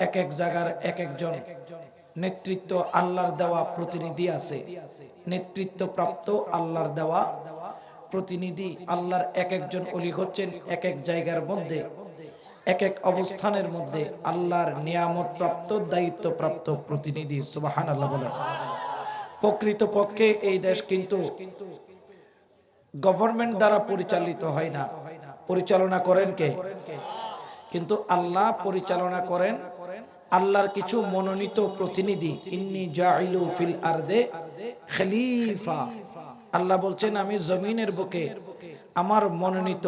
এক এক জায়গার এক একজন নেতৃত্ব আল্লাহর দেওয়া প্রতিনিধি আছে, নেতৃত্ব প্রাপ্ত আল্লাহর দেওয়া প্রতিনিধি। আল্লাহর এক একজন ওলি হচ্ছেন এক এক জায়গার মধ্যে, এক এক অবস্থানের মধ্যে আল্লাহর নিয়ামত প্রাপ্ত দায়িত্ব প্রাপ্ত প্রতিনিধি। সুবহানাল্লাহ বলেন। প্রকৃতপক্ষে এই দেশ কিন্তু গভর্নমেন্ট দ্বারা পরিচালিত হয় না, পরিচালনা করেন কে? কিন্তু আল্লাহ পরিচালনা করেন আল্লাহর কিছু মনোনীত প্রতিনিধি। ইন্নী জাইলু ফিল আরদে খলিফা। আল্লাহ বলছেন আমি জমিনের বুকে আমার মনোনীত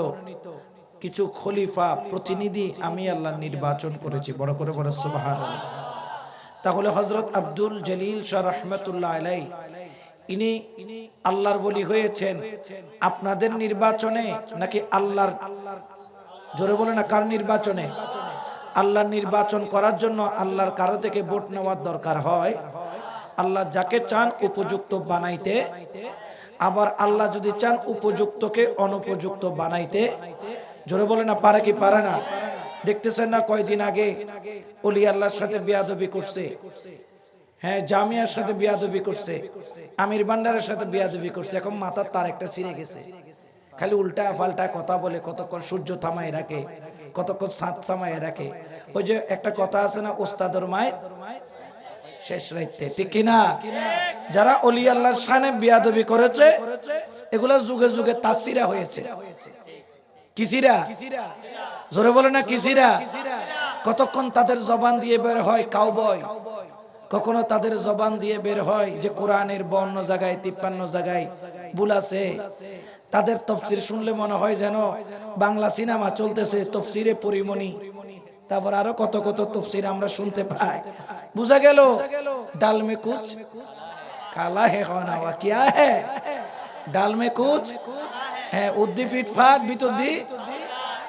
কিছু খলিফা প্রতিনিধি আমি আল্লাহ নির্বাচন করেছি। বড় করে বড় সুবহানাল্লাহ। তাহলে হযরত আব্দুল জলিল শাহ রাহমাতুল্লাহ আলাইহি ইনি আল্লাহর ওলি হয়েছেন আপনাদের নির্বাচনে নাকি আল্লাহর? জোরে বলে না, কার নির্বাচনে? আল্লাহর নির্বাচন করার জন্য আল্লাহর কারো থেকে ভোট নেওয়ার দরকার হয়। আল্লাহ যাকে চান উপযুক্ত বানাইতে, আবার আল্লাহ যদি চান উপযুক্তকে অনুপযুক্ত বানাইতে। জোরে বলে না, পারে কি পারে না? দেখতেছেন না কয়দিন আগে ওলি আল্লাহর সাথে বেয়াদবি করছে, হ্যাঁ জামিয়ার সাথে বেয়াদবি করছে, আমির ভান্ডারের সাথে বেয়াদবি করছে। এখন মাথার তার একটা ছিঁড়ে গেছে, খালি উল্টা পাল্টা কথা বলে, কতক্ষণ সূর্য থামায় রাখে, কতক্ষণ সাত থামায় রাখে। ওই যে একটা কথা আছে না, ওস্তাদের মায়ের শেষ রাইতে, ঠিক কিনা? যারা ওলি আল্লাহর শানে বেয়াদবি করেছে এগুলা যুগে যুগে তাসসিরা হয়েছে। কিসিরা? জোরে বলে না কিসিরা? কতক্ষণ তাদের জবান দিয়ে বের হয় কাউবয়, কখনো তাদের জবান দিয়ে বের হয় যে কোরআনের 52 জায়গায় 53 জায়গায় ভুল আছে। তাদের তাফসীর শুনলে মনে হয় যেন বাংলা সিনেমা চলতেছে, তাফসীরে পরিমণি। তারপর আরো কত কত তাফসীর আমরা শুনতে পাই। বুঝা গেল ডাল মে কুছ কালা হে খানা ওয়া কিয়া হে, ডাল মে কুছ হ্যাঁ উদ্দি ফিটফাট বিতুদ্দি,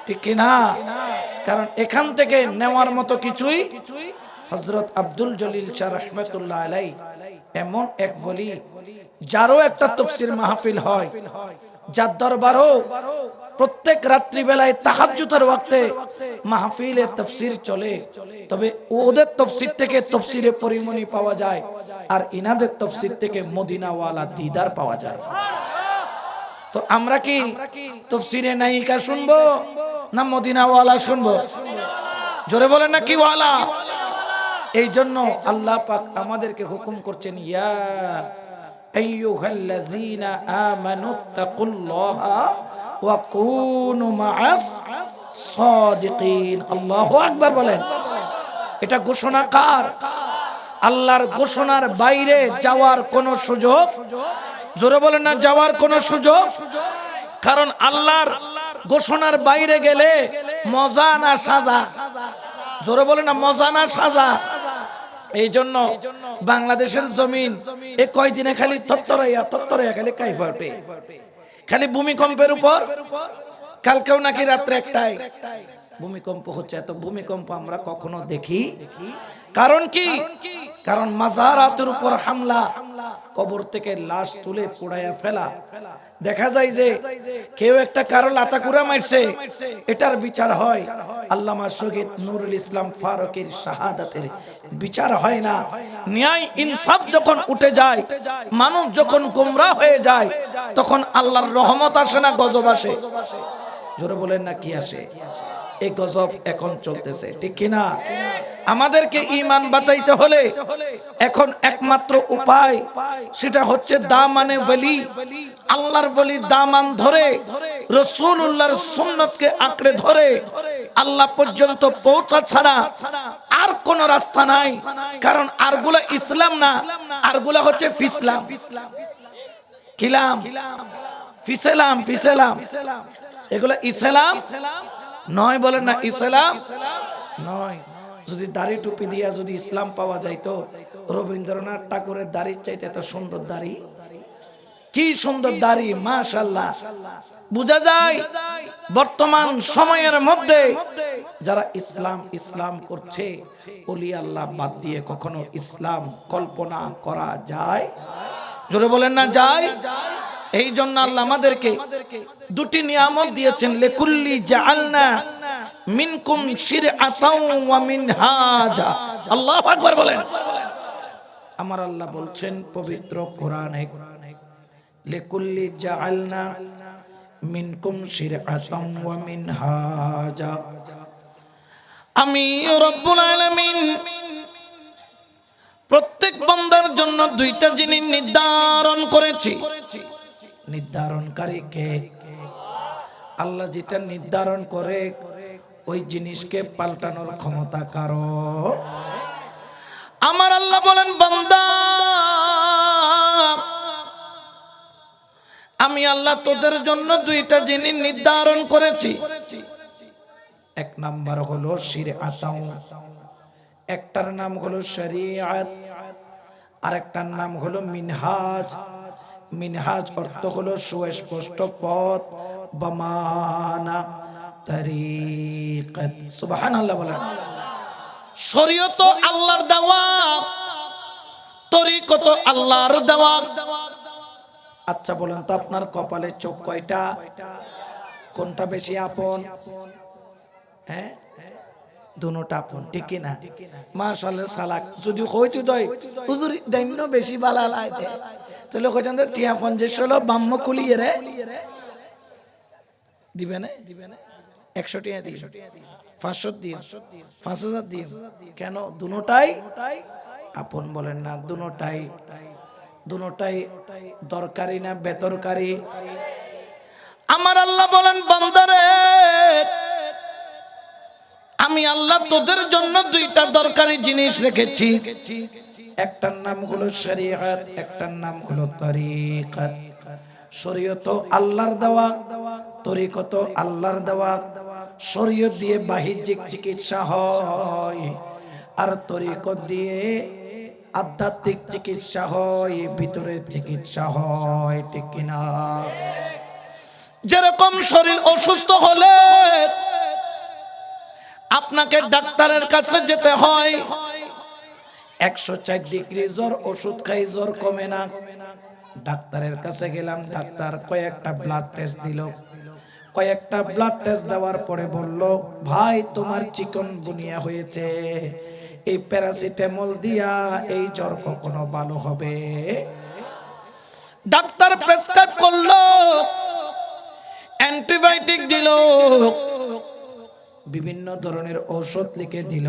ঠিক কিনা? কারণ এখান থেকে নেওয়ার মতো কিছুই হযরত আব্দুল জলিল শাহ রাহমাতুল্লাহ আলাইহি এমন এক ওলি যারও একটা তাফসীর মাহফিল হয়, যার দরবারও প্রত্যেক রাত্রি বেলায় তাহাজ্জুদের ওয়াক্তে মাহফিলে তাফসীর চলে। তবে ওদের তাফসীর থেকে তাফসীরে পরিমণি পাওয়া যায়, আর ইনাদের তাফসীর থেকে মদিনাওয়ালা দিদার পাওয়া যায়। তো আমরা কি তাফসীরে নায়িকা শুনবো না মদিনাওয়ালা শুনবো? জোরে বলেন না কি ওয়ালা? এই জন্য আল্লাহ পাক আমাদেরকে হুকুম করছেন, ইয়া আইয়ুহাল্লাযীনা আমানুত্তাকুল্লাহা ওয়া কুনু মাআস সাদিকিন। আল্লাহু আকবার বলেন। এটা ঘোষণা কার? আল্লাহর ঘোষণার বাইরে যাওয়ার কোনো সুযোগ, জোরে বলেন না, যাওয়ার কোনো সুযোগ। কারণ আল্লাহর ঘোষণার বাইরে গেলে মজা না সাজা? জোরে বলেন না, মজা না সাজা? এই জন্য বাংলাদেশের জমিন এ কয়দিনে খালি তত্তরাইয়া খালি কাইফার পে, খালি ভূমিকম্পের উপর। কালকেও নাকি রাত্রে 1টায় ভূমিকম্প হচ্ছে। এত ভূমিকম্প আমরা কখনো দেখি? কারণ কি? কারণ মাজারাতের উপর হামলা, কবর থেকে লাশ তুলে পোড়ায়া ফেলা। দেখা যায় যে কেউ একটা কারো লাতাকুড়া মারছে, এটার বিচার হয় আল্লামা শহীদ নুরুল ইসলাম ফারুকের শাহাদাতের বিচার হয় না। ন্যায় ইনসাফ যখন উঠে যায়, মানুষ যখন গোমরাহ হয়ে যায়, তখন আল্লাহর রহমত আসে না, গজব আসে? জোরে বলেন না কি আসে? এই গজব এখন চলতেছে, ঠিক কিনা? আমাদেরকে ঈমান বাঁচাইতে হলে এখন একমাত্র উপায়, সেটা হচ্ছে দামানে ওলি, আল্লাহর ওলির দামান ধরে, রাসূলুল্লাহর সুন্নতকে আঁকড়ে ধরে আল্লাহ পর্যন্ত পৌঁছা ছাড়া আর কোন রাস্তা নাই। কারণ আরগুলা ইসলাম না, আরগুলা হচ্ছে ফিসলাম, কিলাম, ফিসলাম, ফিসলাম। এগুলা ইসলাম নয়। বলেন না ইসলাম নয়। যদি দাড়ি টুপি দিয়া যদি ইসলাম পাওয়া যাইতো, রবীন্দ্রনাথ ঠাকুরের দাড়ির চাইতে এত সুন্দর দাড়ি, কি সুন্দর দাড়ি, মাশাআল্লাহ। বুঝা যায় বর্তমান সময়ের মধ্যে যারা ইসলাম ইসলাম করছে, ওলি আল্লাহ বাদ দিয়ে কখনো ইসলাম কল্পনা করা যায়? জোরে বলেন না যায়? এই জন্য আল্লাহ আমাদেরকে দুটি নিয়ামত দিয়েছেন, লিকুল্লি জাআলনা মিনকুম শিরআতাও ওয়া মিনহাজা। আল্লাহু আকবার বলেন। আমার আল্লাহ বলছেন পবিত্র কোরআনে, লিকুল্লি জাআলনা মিনকুম শিরআতাও ওয়া মিনহাজা। আমি রব্বুল আলামিন প্রত্যেক বান্দার জন্য দুইটা জিনিস নির্ধারণ করেছি। নির্ধারণকারী কে? আল্লাহ যেটা নির্ধারণ করে ওই জিনিসকে পাল্টানোর ক্ষমতা কারো। আমার আল্লাহ বলেন, বান্দা আমি আল্লাহ তোদের জন্য দুইটা জিনিস নির্ধারণ করেছি। এক নাম্বার হলো শিরআতাও, একটার নাম হলো শরীয়ত, আরেকটার নাম হলো মিনহাজ। মিনহাজ অর্থ হলো সুস্পষ্ট পথ বা মানা, তরিকত। সুবহানাল্লাহ বলেন। শরীয়ত আল্লাহর দেওয়া, তরিকত আল্লাহর দেওয়া। আচ্ছা বলেন তো, আপনার কপালে চোখ কয়টা? কোনটা বেশি আপন? হ্যাঁ, দুটোটা আপন, ঠিক কি না? মাশাআল্লাহ সালাক যদি হইতো দই হুজুর দাইন্ন বেশি বালা লাইতে তাহলে কইছেন তো টিয়া 50 হলো বাম্ম কুলিয়ে রে দিবে না? 100 টাকা দিই, 500 দিই, 5000 দিই। কেন? দুটোটাই আপন বলেন না? দুটোটাই দরকারি না বেদরকারি? আমার আল্লাহ বলেন, বান্দারে আমি আল্লাহ তোদের জন্য দুইটা দরকারি জিনিস রেখেছি। একটার নাম হলো শরীয়ত, একটার নাম হলো তরিকত। শরীয়ত আল্লাহর দেওয়া, তরিকত আল্লাহর দেওয়া। শরীয়ত দিয়ে বাহ্যিক চিকিৎসা হয়, আর তরিকত দিয়ে আধ্যাত্মিক চিকিৎসা হয়, ভিতরের চিকিৎসা হয়, ঠিক কিনা? যেরকম শরীর অসুস্থ হলে আপনাকে ডাক্তারের কাছে যেতে হয়, 104 ডিগ্রি জ্বর, ওষুধ খাই জ্বর কমে না, ডাক্তারের কাছে গেলাম, ডাক্তার কয়েকটা ব্লাড টেস্ট দিল। কয়েকটা ব্লাড টেস্ট দেওয়ার পরে বলল, ভাই তোমার চিকনগুনিয়া হয়েছে, এই প্যারাসিটামল দিয়া এই জ্বর কখনো ভালো হবে? ডাক্তার প্রেসক্রাইব করলো, অ্যান্টিবায়োটিক দিল, বিভিন্ন ধরনের ঔষধ লিখে দিল।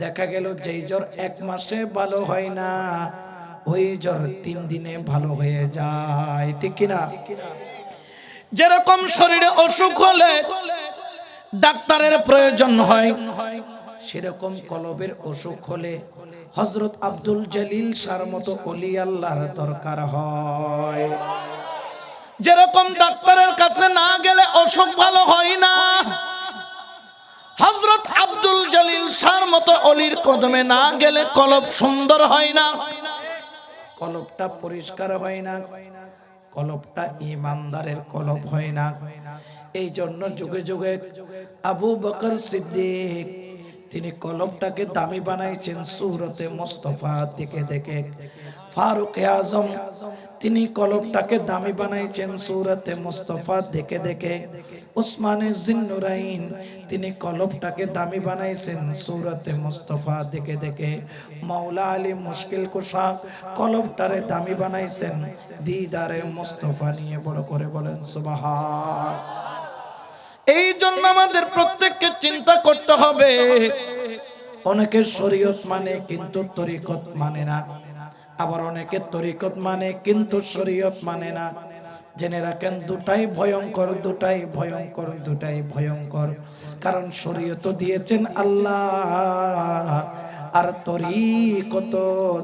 দেখা গেল যেই জ্বর 1 মাসে ভালো হয় না, ওই জ্বর 3 দিনে ভালো হয়ে যায়, ঠিক কিনা? যেরকম শরীরে অসুখ হলে ডাক্তারের প্রয়োজন হয়, সেরকম কলবের অসুখ হলে হযরত আব্দুল জলিল শাহর মতো ওলি আল্লাহর দরকার হয়। যেরকম ডাক্তারের কাছে না গেলে অসুখ ভালো হয় না, হযরত আব্দুল জলিল শাহর মতো ওলির কদমে না গেলে কলব সুন্দর হয় না, কলবটা পরিষ্কার হয় না, কলবটা ঈমানদারের কলব হয় না। এই জন্য যুগে যুগে আবু বকর সিদ্দিক তিনি কলবটাকে দামি বানাইছেন সূরতে মুস্তাফা দেখে দেখে। ফারুক আজম তিনি কলবটাকে দামি বানাইছেন সূরতে মুস্তাফা দেখে দেখে। উসমানে জিন্নুরাইন তিনি কলবটাকে দামি বানাইছেন সূরতে মুস্তাফা দেখে দেখে। মাওলা আলী মুশকিল কুশা কলবটারে দামি বানাইছেন দিদারে মুস্তাফা নিয়ে। বড় করে বলেন সুবহান। এই জন্য আমাদের প্রত্যেককে চিন্তা করতে হবে। অনেকে শরীয়ত মানে কিন্তু তরিকত মানে না, আবার অনেকে তরিকত মানে কিন্তু শরীয়ত মানে না। জেনে রাখেন দুটাই ভয়ঙ্কর, দুটাই ভয়ঙ্কর, দুটাই ভয়ঙ্কর। কারণ শরীয়ত দিয়েছেন আল্লাহ, আর তরিকত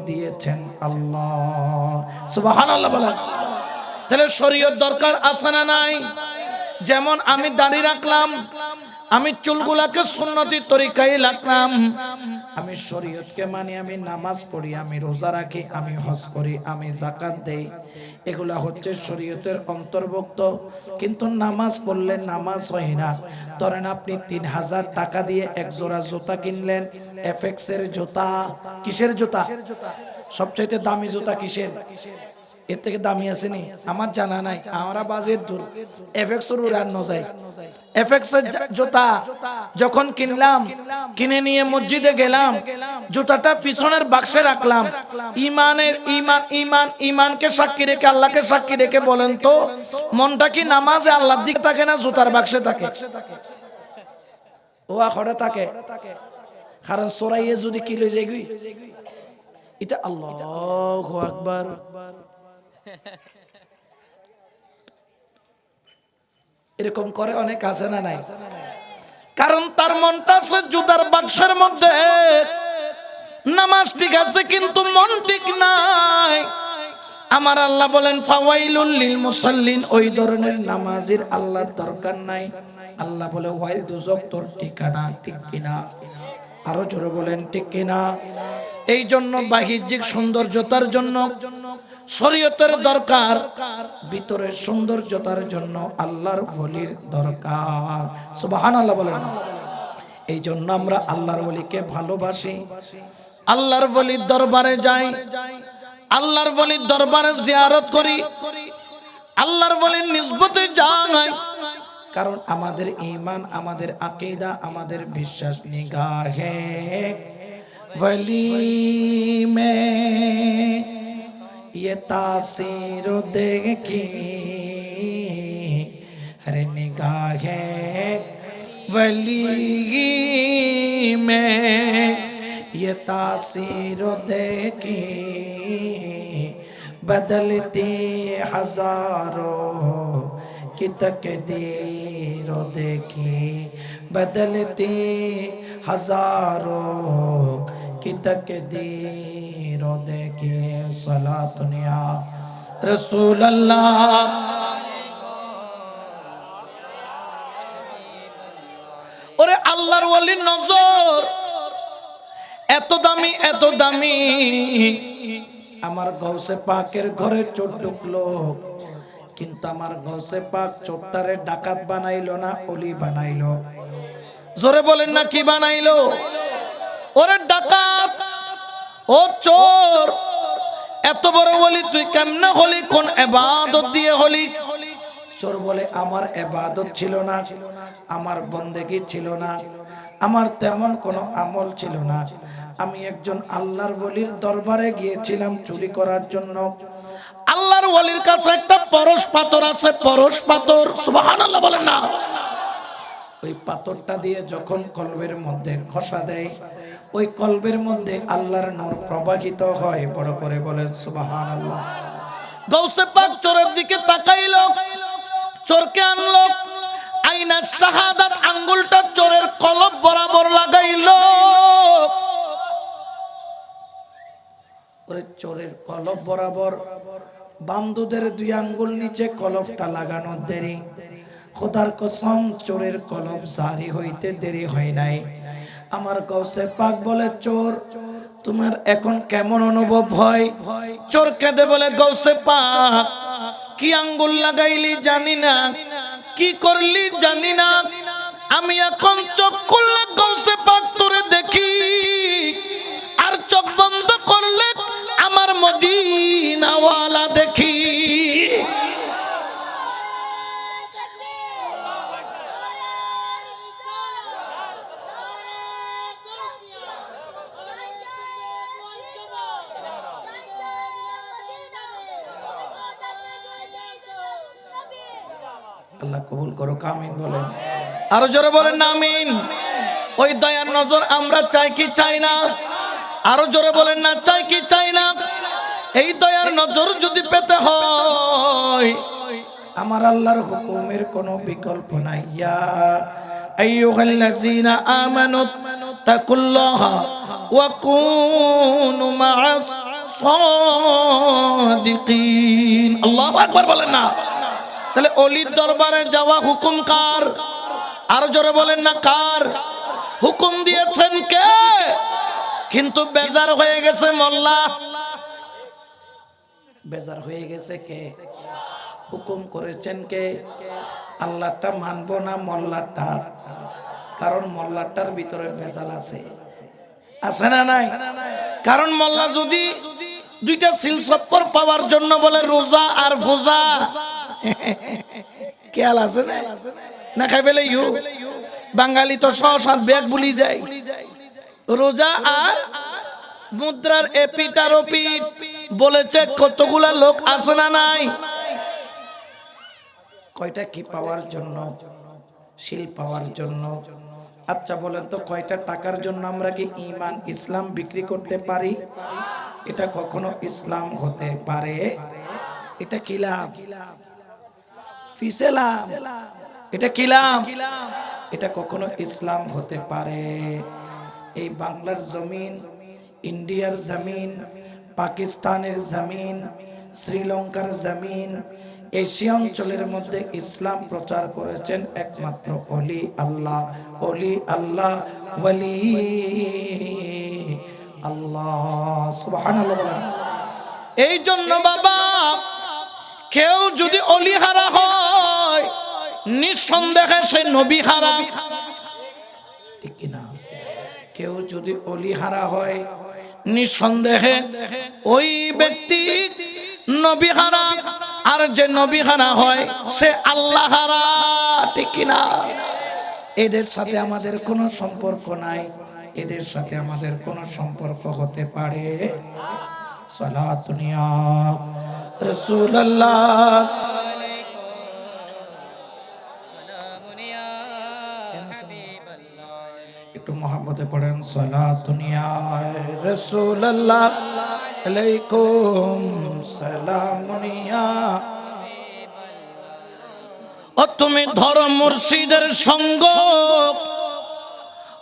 দিয়েছেন আল্লাহ। সুবহানাল্লাহ বলেন। তাহলে শরীয়ত দরকার আছে না নাই? যেমন আমি দাড়ি রাখলাম, আমি চুলগুলাকে সুন্নতি তরিকায় রাখলাম, আমি শরীয়তকে মানি, আমি নামাজ পড়ি, আমি রোজা রাখি, আমি হজ করি, আমি যাকাত দেই, এগুলা হচ্ছে শরীয়তের অন্তর্ভুক্ত। কিন্তু নামাজ পড়লে নামাজ হয় না। ধরেন আপনি 3000 টাকা দিয়ে এক জোড়া জুতা কিনলেন, এফএক্স এর জুতা। কিসের জুতা? সবচাইতে দামি জুতা কিসের? এর থেকে দামি আসেনি আমার জানা নাই আমরা বাজেট দূর এফএক্সের উড়ান নজাই এফএক্সের জুতা যখন কিনলাম কিনে নিয়ে মসজিদে গেলাম জুতাটা পিছনের বাক্সে রাখলাম ইমানকে সাক্ষী রেখে আল্লাহকে সাক্ষী রেখে বলেন তো মনটা কি নামাজে আল্লাহর দিকে থাকে না জুতার বাক্সে থাকে ও আখড়ে থাকে কারণ সরাইয়ে যদি কি লই যাইগি এটা আল্লাহু আকবার এরকম করে অনেক আছে না নাই কারণ তার মনটা আছে জুতার বাক্সের মধ্যে নামাজ ঠিক আছে কিন্তু মন ঠিক নাই আমার আল্লাহ বলেন ফাওয়াইলুল লিল মুসাল্লিন ওই ধরনের নামাজের আল্লাহর দরকার নাই আল্লাহ বলে ওয়াইল দুজক তোর ঠিকানা ঠিক কিনা আরো জোরে বলেন ঠিক কিনা এই জন্য বাহ্যিক সৌন্দর্যতার জন্য শরীয়তের দরকার ভিতরের সৌন্দর্যতার জন্য আল্লাহর ওলির দরকার সুবহানাল্লাহ বলেন এই জন্য আমরা আল্লাহর ওলিকে ভালোবাসি আল্লাহর ওলির দরবারে যাই আল্লাহর ওলির দরবারে জিয়ারত করি আল্লাহর ওলির নিসবতে যাই কারণ আমাদের ঈমান আমাদের আকীদা আমাদের বিশ্বাস নিগাহে वली में ये तासीर देखी हर निगाहे वली में ये तासीर देखी बदलती हजारों की तकदीर देखी बदलती हजारों की तकदीर देखिए सलातुन या रसूल अल्लाह ওরে আল্লাহর ওলির নজর এত দামি আমার গৌসে পাকের ঘরে চোর ঢুকলো কিন্তু আমার গৌসে পাক চোরটারে ডাকাত বানাইলো না ওলি বানাইলো জোরে বলেন না কি বানাইলো ওরে ডাকাত ও চোর এত বড় ওলি তুই কেমনে হলি কোন ইবাদত দিয়ে হলি চোর বলে আমার ইবাদত ছিল না আমার বন্দেগী ছিল না আমার তেমন কোনো আমল ছিল না আমি একজন আল্লাহর ওলির দরবারে গিয়েছিলাম চুরি করার জন্য আল্লাহর ওলির কাছে একটা পরশ পাথর আছে পরশ পাথর সুবহানাল্লাহ বলেন না ওই পাথরটা দিয়ে যখন কলবের মধ্যে ঘষা দেয় ওই কলবের মধ্যে আল্লাহর নূর প্রবাহিত হয় বড় করে বলেন সুবহানাল্লাহ গৌসে পাক চোরের দিকে তাকাইলো চোরকে আনলো আইনা শাহাদাত আঙ্গুলটা চোরের কলব বরাবর লাগাইলো ওরে চোরের কলব বরাবর বামদুদের দুই আঙ্গুল নিচে কলবটা লাগানো দেরি খোদার কসম চোরের কলব জারি হইতে দেরি হয় নাই আমার গৌসে পাক বলে চোর তোমার এখন কেমন অনুভব হয় চোর কেঁদে বলে গৌসে পাক কি আঙ্গুল লাগাইলি জানি না কি করলি জানি না আমি এখন চোখ খুললে গৌসে পাক তোরে দেখি আর চোখ বন্ধ করলে আমার মদিনাওয়ালা দেখি আল্লাহ কবুল করো আমিন বলেন আরো জোরে বলেন না আমিন ওই দয়ার নজর আমরা চাই কি চাই না আরো জোরে বলেন না চাই কি চাই না এই দয়ার নজর যদি পেতে হয় আমার আল্লাহর হুকুমের কোনো বিকল্প নাই ইয়া আইয়ুহাল্লাযীনা আমানু তাকুল্লাহা ওয়া কুনু মা'আস সাদিকিন আল্লাহু আকবার বলেন না তাহলে ওলির দরবারে যাওয়া হুকুম কার আরো জোরে বলেন না কার হুকুম দিয়েছেন কে কিন্তু বেজার হয়ে গেছে মোল্লা বেজার হয়ে গেছে কে হুকুম করেছেন কে আল্লাহটা মানবো না মোল্লাটা কারণ মোল্লাটার ভিতরে ভেজাল আছে আছে না নাই কারণ মোল্লা যদি দুইটা সিল সপ্পর পাওয়ার জন্য বলে রোজা আর ফোজা। খেয়াল আছে না? না খাই ফেলে ইউ বাঙালি তো ৬-৭ ব্যাগ ভুলি যায়। রোজা আর মুদ্রার এপিট আর ওপিট বলেছে কতগুলা লোক আছে না নাই? কয়টা কি পাওয়ার জন্য? শিল পাওয়ার জন্য। আচ্ছা বলেন তো কয়টা টাকার জন্য আমরা কি ঈমান ইসলাম বিক্রি করতে পারি? এটা কখনো ইসলাম হতে পারে? এটা কি লাভ? ফিসেলাম। এটা কি লাভ? এটা কখনো ইসলাম হতে পারে? এই বাংলার জমিন, ইন্ডিয়ার জমিন, পাকিস্তানের জমিন, শ্রীলঙ্কার জমিন, এশিয়া অঞ্চলের মধ্যে ইসলাম প্রচার করেছেন একমাত্র ওলি আল্লাহ, ওলি আল্লাহ, ওলি আল্লাহ। সুবহানাল্লাহ। এই জন্য বাবা কেউ যদি ওলি হারা হয় নিঃসন্দেহে সে নবী হারা, ঠিক কি না? কেউ যদি ওলি হারা হয় নিঃসন্দেহে ওই ব্যক্তি নবী হারা, আর যে নবী হারা হয় সে আল্লাহ হারা, ঠিক কি না? এদের সাথে আমাদের কোনো সম্পর্ক নাই, এদের সাথে আমাদের কোনো সম্পর্ক হতে পারে? সালাতুন ইয়া রাসূলুল্লাহ, একটু মহব্বতে পড়েন সালাতুন ইয়া রাসূলুল্লাহ আলাইকুম সালামুন ইয়া। ও তুমি ধরো মুর্শিদের সঙ্গ,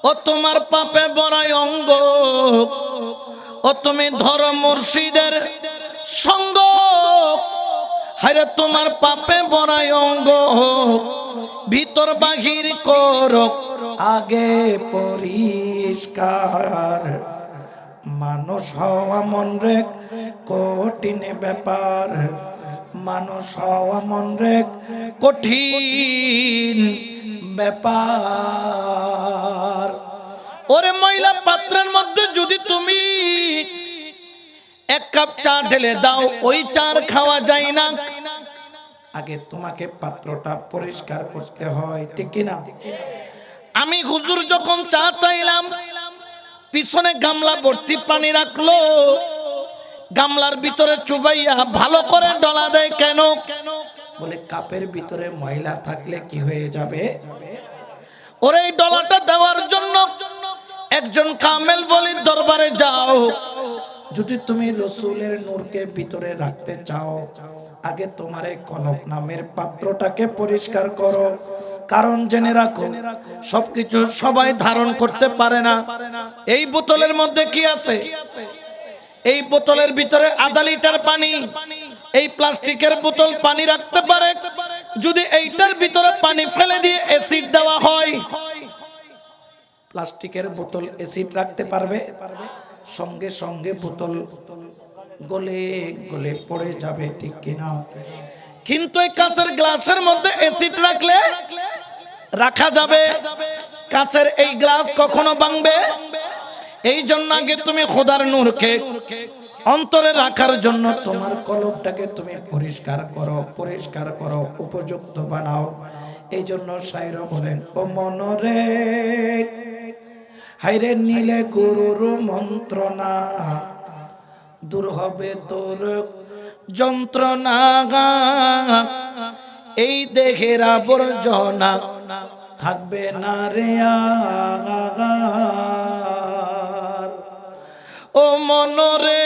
ও তোমার পাপে বড়াই অঙ্গ। ও তুমি ধরো মুর্শিদের সঙ্গ, হায়রে তোমার পাপে বড়াই অঙ্গ। ভিতর বাহির করো আগে পরিষ্কার, মানুষ হওয়া মন রে কঠিন ব্যাপার, মানুষ হওয়া মন রে কঠিন ব্যাপার। ওরে ময়লা পাত্রের মধ্যে যদি তুমি এক কাপ চা ঢেলে দাও ওই চার খাওয়া যায় না, আগে তোমাকে পাত্রটা পরিষ্কার করতে হয়, ঠিক কি না? আমি হুজুর যখন চা চাইলাম পিছনে গামলা ভর্তি পানি রাখলো, গামলার ভিতরে চুবাইয়া ভালো করে ডলা দেয় কেন? বলে কাপের ভিতরে ময়লা থাকলে কি হয়ে যাবে? ওরে এই ডলাটা দেওয়ার জন্য একজন কামেল বলির দরবারে যাও। যদি তুমি রসুলের নূরকে ভিতরে রাখতে চাও আগে তোমার এই কলব নামের পাত্রটাকে পরিষ্কার করো। কারণ জেনে রাখো সবকিছু সবাই ধারণ করতে পারে না। এই বোতলের মধ্যে কি আছে? এই বোতলের ভিতরে আধা লিটার পানি, এই প্লাস্টিকের বোতল পানি রাখতে পারে। যদি এইটার ভিতরে পানি ফেলে দিয়ে অ্যাসিড দেওয়া হয়, প্লাস্টিকের বোতল অ্যাসিড রাখতে পারবে? সঙ্গে সঙ্গে বোতল গলে গলে পড়ে যাবে, ঠিক কিনা? কিন্তু এই কাঁচের গ্লাসের মধ্যে অ্যাসিড রাখলে রাখা যাবে। কাঁচের এই গ্লাস কখনো ভাঙবে? এই জন্য আগে তুমি খোদার নূরকে অন্তরে রাখার জন্য তোমার কলবটাকে তুমি পরিষ্কার করো, পরিষ্কার করো, উপযুক্ত বানাও। এই জন্য শায়র বলেন, ও মনরে হায়রে নীলে গুরুর মন্ত্রণা, দূর হবে তোর যন্ত্রণা। এই দেহের আবর্জনা থাকবে না রে আর। ও মনরে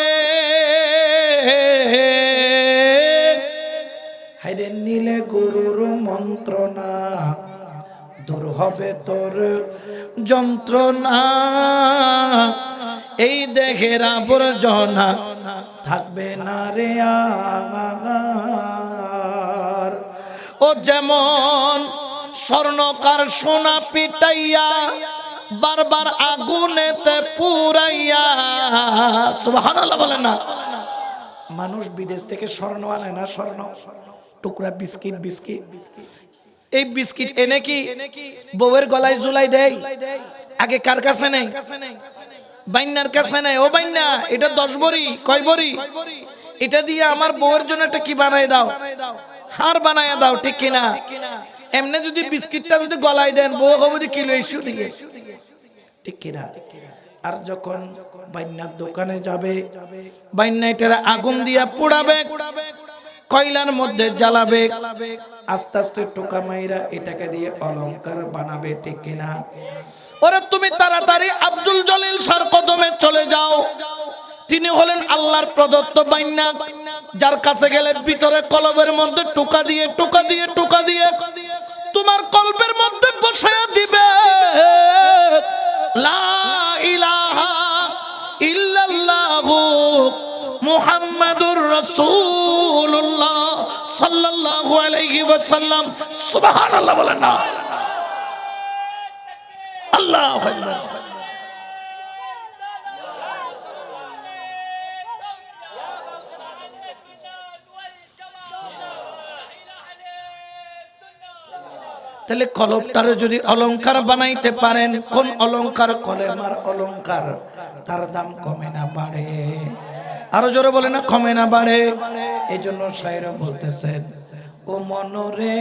হায়রে নীলে গুরুর মন্ত্রণা, দূর হবে তোর যন্ত্রণা। এই দেহের আবর্জনা থাকবে না রে আর। ও যেমন স্বর্ণকার সোনা পিটাইয়া বারবার আগুনেতে পুরাইয়া, সুবহানাল্লাহ বলেন না? মানুষ বিদেশ থেকে স্বর্ণ আনে না, স্বর্ণ টুকরা বিস্কিট, বিস্কিট এই বিস্কিট এনে কি বউয়ের গলায় ঝুলাই দেয়? আগে কার কাছে নেই? বাইন্নার কাছে নাই, ও বাইন্না এটা 10 ভরি, কয় ভরি? এটা দিয়ে আমার বউয়ের জন্য একটা কি বানাই দাও, হার বানায় দাও, ঠিক কিনা? এমনি যদি বিস্কিটটা যদি গলায় দেন, বউ কবে কিলো ইস্যু দিকে, ঠিক কিনা? আর যখন বাইন্নার দোকানে যাবে, বাইন্না এটার আগুন দিয়া পোড়াবে, কয়লার মধ্যে জ্বালাবে, আস্তে আস্তে টোকা মাইরা এটাকে দিয়ে অলংকার বানাবে, ঠিক কিনা? ওরে তুমি তাড়াতাড়ি আব্দুল জলিল স্যার কদমে চলে যাও। তিনি হলেন আল্লাহর প্রদত্ত বাইন্না, যার কাছে গেলে ভিতরে কলবের মধ্যে টোকা দিয়ে টোকা দিয়ে টোকা দিয়ে তোমার কলবের মধ্যে বসায়া দিবে লা ইলাহা ইল্লাল্লাহু মুহাম্মাদুর রাসূলুল্লাহ সাল্লাল্লাহু আলাইহি ওয়াসাল্লাম। সুবহানাল্লাহ বলেন না, আল্লাহু আকবার। তাহলে কলবটারে যদি অলংকার বানাইতে পারেন, কোন অলংকার? কলেমার অলংকার, তার দাম কমে না বাড়ে। আরো জোরে বলে না, কমে না বাড়ে। এই জন্য শায়রা বলতেছেন, ও মনরে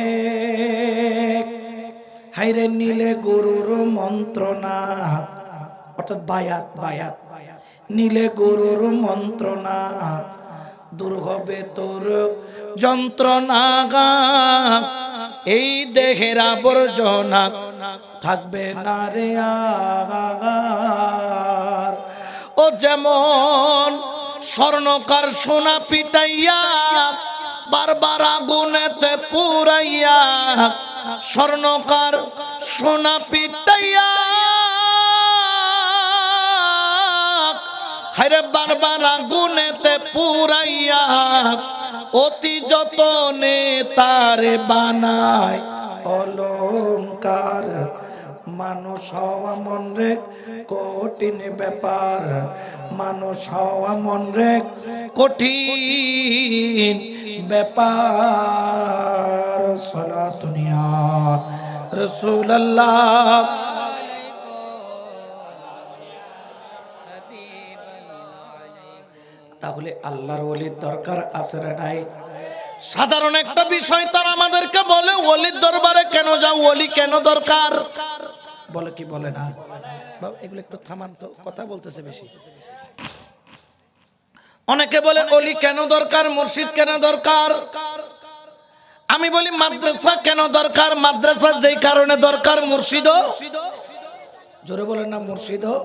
হাইরে নীলে গুরুর মন্ত্রণা, অর্থাৎ বায়াত বায়াত, নীলে গুরুর মন্ত্রণা, দূর হবে তোর যন্ত্রণা, এই দেহের আবর্জনা থাকবে না রে আর। ও যেমন স্বর্ণকার সোনা পিটাইয়া বারবার আগুনেতে পুরাইয়া, স্বর্ণকার সোনা পিটাইয়া হায়রে বারবার আগুনেতে পুরাইয়া, অতি যতনে তারে বানায় অলংকার। মানুষ হওয়া মন রে কঠিন ব্যাপার, মানুষ হওয়া মন রে কঠিন ব্যাপার। সালাতুন ইয়া রাসূলুল্লাহ। তাহলে আল্লাহর ওলির দরকার আছে না নাই? সাধারণ একটা বিষয় তারা আমাদেরকে বলে, ওলির দরবারে কেন যাও, ওলি কেন দরকার? বলে কি বলে না? এগুলো একটু থামান তো, কথা বলতেছে বেশি। অনেকে বলে ওলি কেন দরকার, মুর্শিদ কেন দরকার? আমি বলি মাদ্রাসা কেন দরকার? মাদ্রাসা যেই কারণে দরকার, মুর্শিদও জোরে বলেন না, মুর্শিদও।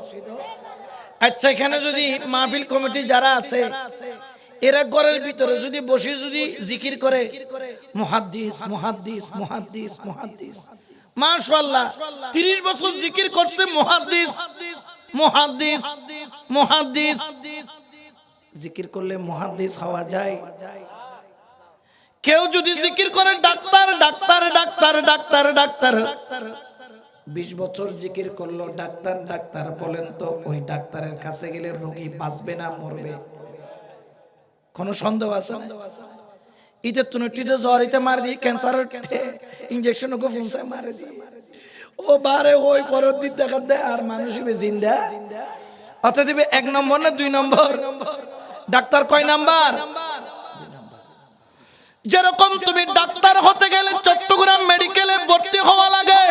আচ্ছা, এখানে যদি মাহফিল কমিটি যারা আছে, এরা ঘরের ভিতরে যদি বসে যদি জিকির করে মুহাদ্দিস মুহাদ্দিস মুহাদ্দিস মুহাদ্দিস, মাশাআল্লাহ 30 বছর জিকির করছে মুহাদ্দিস মুহাদ্দিস মুহাদ্দিস, জিকির করলে মুহাদ্দিস হওয়া যায়? কেউ যদি জিকির করে doctor doctor doctor doctor doctor, 20 বছর জিকির করলো ডাক্তার ডাক্তার, বলেন তো ওই ডাক্তারের কাছে গেলে রোগী বাঁচবে না মরবে? কোন সন্দেহ আছে? ইতে তুনিতে জ্বর ইতে মার দিয়ে ক্যান্সার ইনজেকশন ওকে ফুনসে মারে দি, ও বারে ওই পরের দিন দেখা দেয় আর মানুষ হবে জিন্দা। অত দিবে 1 নম্বর না 2 নম্বর? ডাক্তার কয় নাম্বার? 2 নম্বর। যেরকম তুমি ডাক্তার হতে গেলে চট্টগ্রাম মেডিকেলে ভর্তি হওয়া লাগে,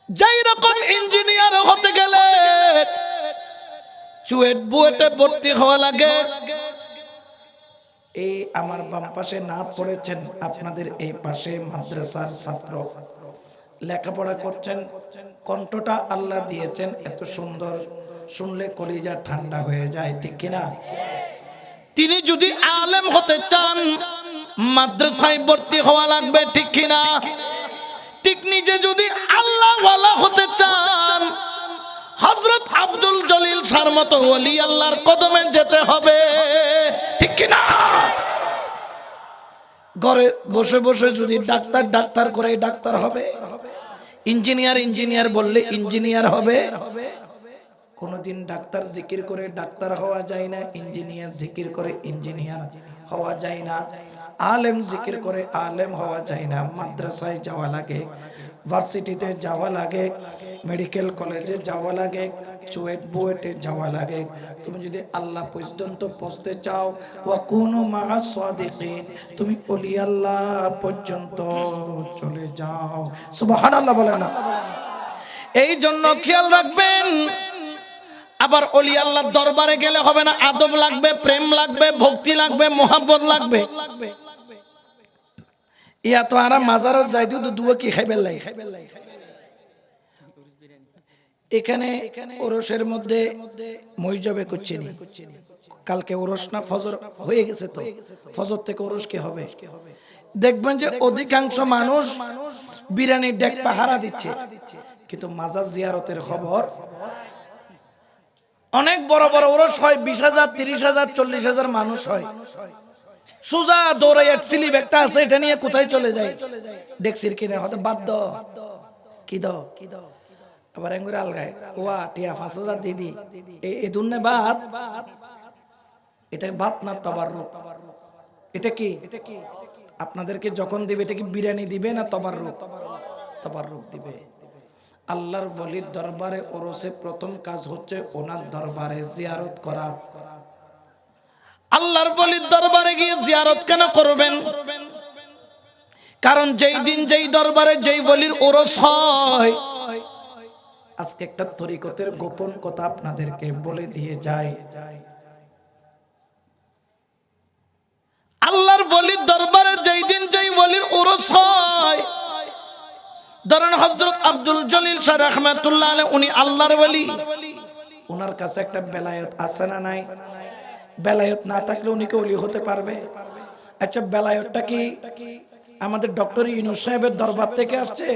যেই রকম ইঞ্জিনিয়ার হতে গেলে চুয়েট বুয়েটে ভর্তি হওয়া লাগে। এই আমার বাম পাশে নাত পড়েছেন, আপনাদের এই পাশে মাদ্রাসার ছাত্র লেখাপড়া করছেন, কণ্ঠটা আল্লাহ দিয়েছেন এত সুন্দর, শুনলে কলিজা ঠান্ডা হয়ে যায়, ঠিক কিনা? তিনি যদি আলেম হতে চান মাদ্রাসায় ভর্তি হওয়া লাগবে, ঠিক কিনা? ঠিক নিজে যদি আল্লাহ ওয়ালা হতে চান হযরত আব্দুল জলিল স্যার মতো ওলি আল্লাহর কদমে যেতে হবে, ঠিক কিনা? ঘরে বসে বসে যদি ডাক্তার ডাক্তার করে ডাক্তার হবে, ইঞ্জিনিয়ার ইঞ্জিনিয়ার বললে ইঞ্জিনিয়ার হবে। কোনদিন ডাক্তার জিকির করে ডাক্তার হওয়া যায় না, ইঞ্জিনিয়ার জিকির করে ইঞ্জিনিয়ার হওয়া যায় না, আলেম জিকির করে আলেম হওয়া যায় না। মাদ্রাসায় যাওয়া লাগে, ভার্সিটিতে যাওয়া লাগে, মেডিকেল কলেজে যাওয়া লাগে, চুয়েট বুয়েটে যাওয়া লাগে। তুমি যদি আল্লাহ পর্যন্ত পৌঁছতে চাও, ওয়াকুনু মা'আস সাদিকিন, তুমি ওলি আল্লাহ পর্যন্ত চলে যাও। সুবহানাল্লাহ বলেন না? এই জন্য খেয়াল রাখবেন, আবার ওলি আল্লাহর দরবারে গেলে হবে না, আদব লাগবে, প্রেম লাগবে, ভক্তি লাগবে, মোহাব্বত লাগবে। ইয়া তো আরা মাজারত যাইতে তো দুয়া কি খাইবেন লাই। এখানে ওরসের মধ্যে মইজবে করছে নি, কালকে ওরস না, ফজর হয়ে গেছে, তো ফজর থেকে ওরস কি হবে? দেখবেন যে অধিকাংশ মানুষ বিরিয়ানির ডেক পাহারা দিচ্ছে, কিন্তু মাজার জিয়ারতের খবর। অনেক বড় বড় ওরস হয়, 20,000, 30,000, 40,000 মানুষ হয়। সুজা দৌড়াই এক স্লিপ একটা আছে, এটা নিয়ে কোথায় চলে যায়? ডেক্সির কিনে হয়তো বাদ দাও, কি দাও, আবার এঙ্গুরে আলগায় ওয়া টিয়া 5,000 দিদি, এই দুনে বাদ। এটা বাদ না তাবাররুক? এটা কি আপনাদেরকে যখন দিবে, এটা কি বিরিয়ানি দিবে না তাবাররুক? তাবাররুক দিবে। আল্লাহর ওলির দরবারে ওরসে প্রথম কাজ হচ্ছে ওনার দরবারে জিয়ারত করা। আল্লাহর ওলির দরবারে গিয়ে জিয়ারত কেন করবেন? কারণ যেই দিন যেই দরবারে যেই ওলির ওরস হয়, আজকে একটা তরিকতের গোপন কথা আপনাদেরকে বলে দিয়ে যায়। আল্লাহর ওলির দরবারে যেই দিন যেই ওলির ওরস হয়, ধরেন হযরত আব্দুল জলিল শাহ রাহমাতুল্লাহ আলাইহি, উনি আল্লাহর ওলি, ওনার কাছে একটা বেলায়েত আছে না নাই? বেলায়েত না থাকলে উনি কি ওলি হতে পারবে? আচ্ছা, বেলায়েতটা কি আমাদের ডক্টর ইউনূস সাহেবের দরবার থেকে আসছে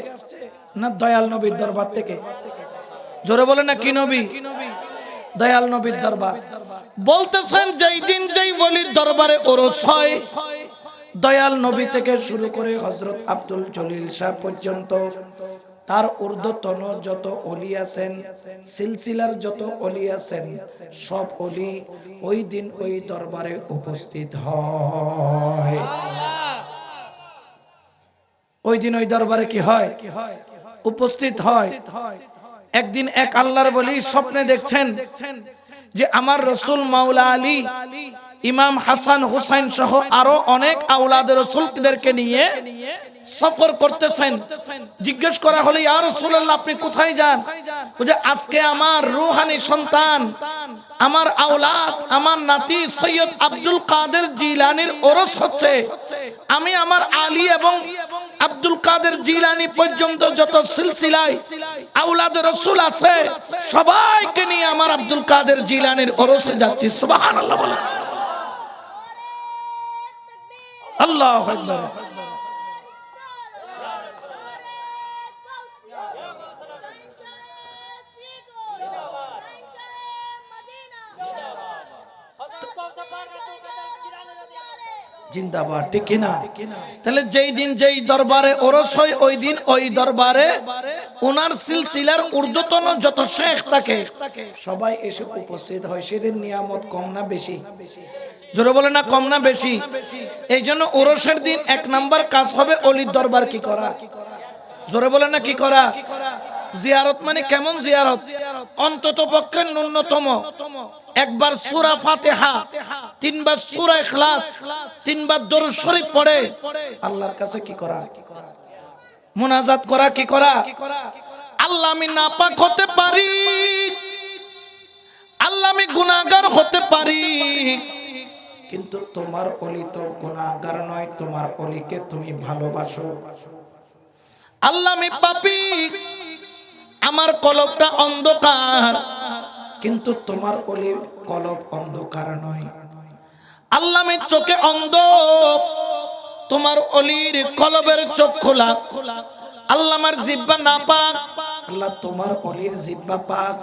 না দয়াল নবীর দরবার থেকে? জোরে বলেন না, কি নবী? দয়াল নবীর দরবার। বলতেছেন যেই দিন যেই ওলির দরবারে ওরস হয়, দয়াল নবী থেকে শুরু করে হযরত আব্দুল জলিল শাহ পর্যন্ত তার ঊর্ধ্বতন যত ওলি আছেন, সিলসিলার যত ওলি আছেন, সব ওলি ওই দিন ওই দরবারে উপস্থিত হয়। ওই দিন ওই দরবারে কি হয়? উপস্থিত হয়। একদিন এক আল্লাহর ওলি স্বপ্নে দেখছেন যে আমার রাসূল মাওলা আলী, ইমাম হাসান হুসাইন সহ আরো অনেক আওলাদের রাসূলদেরকে নিয়ে সফর করতেছেন। জিজ্ঞেস করা হলো, ইয়া রাসূলুল্লাহ আপনি কোথায় যান? বলে আজকে আমার রূহানি সন্তান, আমার আওলাদ, আমার নাতি সৈয়দ আব্দুল কাদের জিলানীর ওরস হচ্ছে। আমি আমার আলী এবং আব্দুল কাদের জিলানী পর্যন্ত যত সিলসিলায় আওলাদ রাসূল আছে, সবাইকে নিয়ে আমার আব্দুল কাদের জিলানীর ওরসে যাচ্ছি। সুবহানাল্লাহ বলেন। আল্লাহু আকবার। জিন্দাবাদ, ঠিক কিনা? তাহলে যেই দিন যেই দরবারে ওরস হয়, ওই দিন ওই দরবারে ওনার সিলসিলার ঊর্ধ্বতন যত শেখ থাকে সবাই এসে উপস্থিত হয়। সেদিন নিয়ামত কম না বেশি? জোরে বলে না, কম না বেশি? এই জন্য ওরসের দিন এক নাম্বার কাজ হবে ওলির দরবার কি করা। জোরে বলে না, কি করা? জিয়ারত মানে কেমন জিয়ারত? অন্তত পক্ষে ন্যূনতম একবার সূরা ফাতিহা, 3 বার সূরা ইখলাস, 3 বার দরুদ শরীফ পড়ে আল্লাহর কাছে কি করা? মুনাজাত করা। কি করা? আল্লাহ আমি নাপাক হতে পারি, আল্লাহ আমি গুনাহগার হতে পারি, কিন্তু তোমার ওলি তো গুনাহগার নয়, তোমার ওলিকে তুমি ভালোবাসো। আল্লাহ আমি পাপী, আমার কলবটা অন্ধকার, কিন্তু তোমার ওলির কলব অন্ধকার নয়। আল্লাহ আমি চোখে অন্ধ, তোমার ওলির কলবের চোখ খোলা। আল্লাহ আমার জিহ্বা নাপাক, আল্লাহ তোমার ওলির জিহ্বা পাক।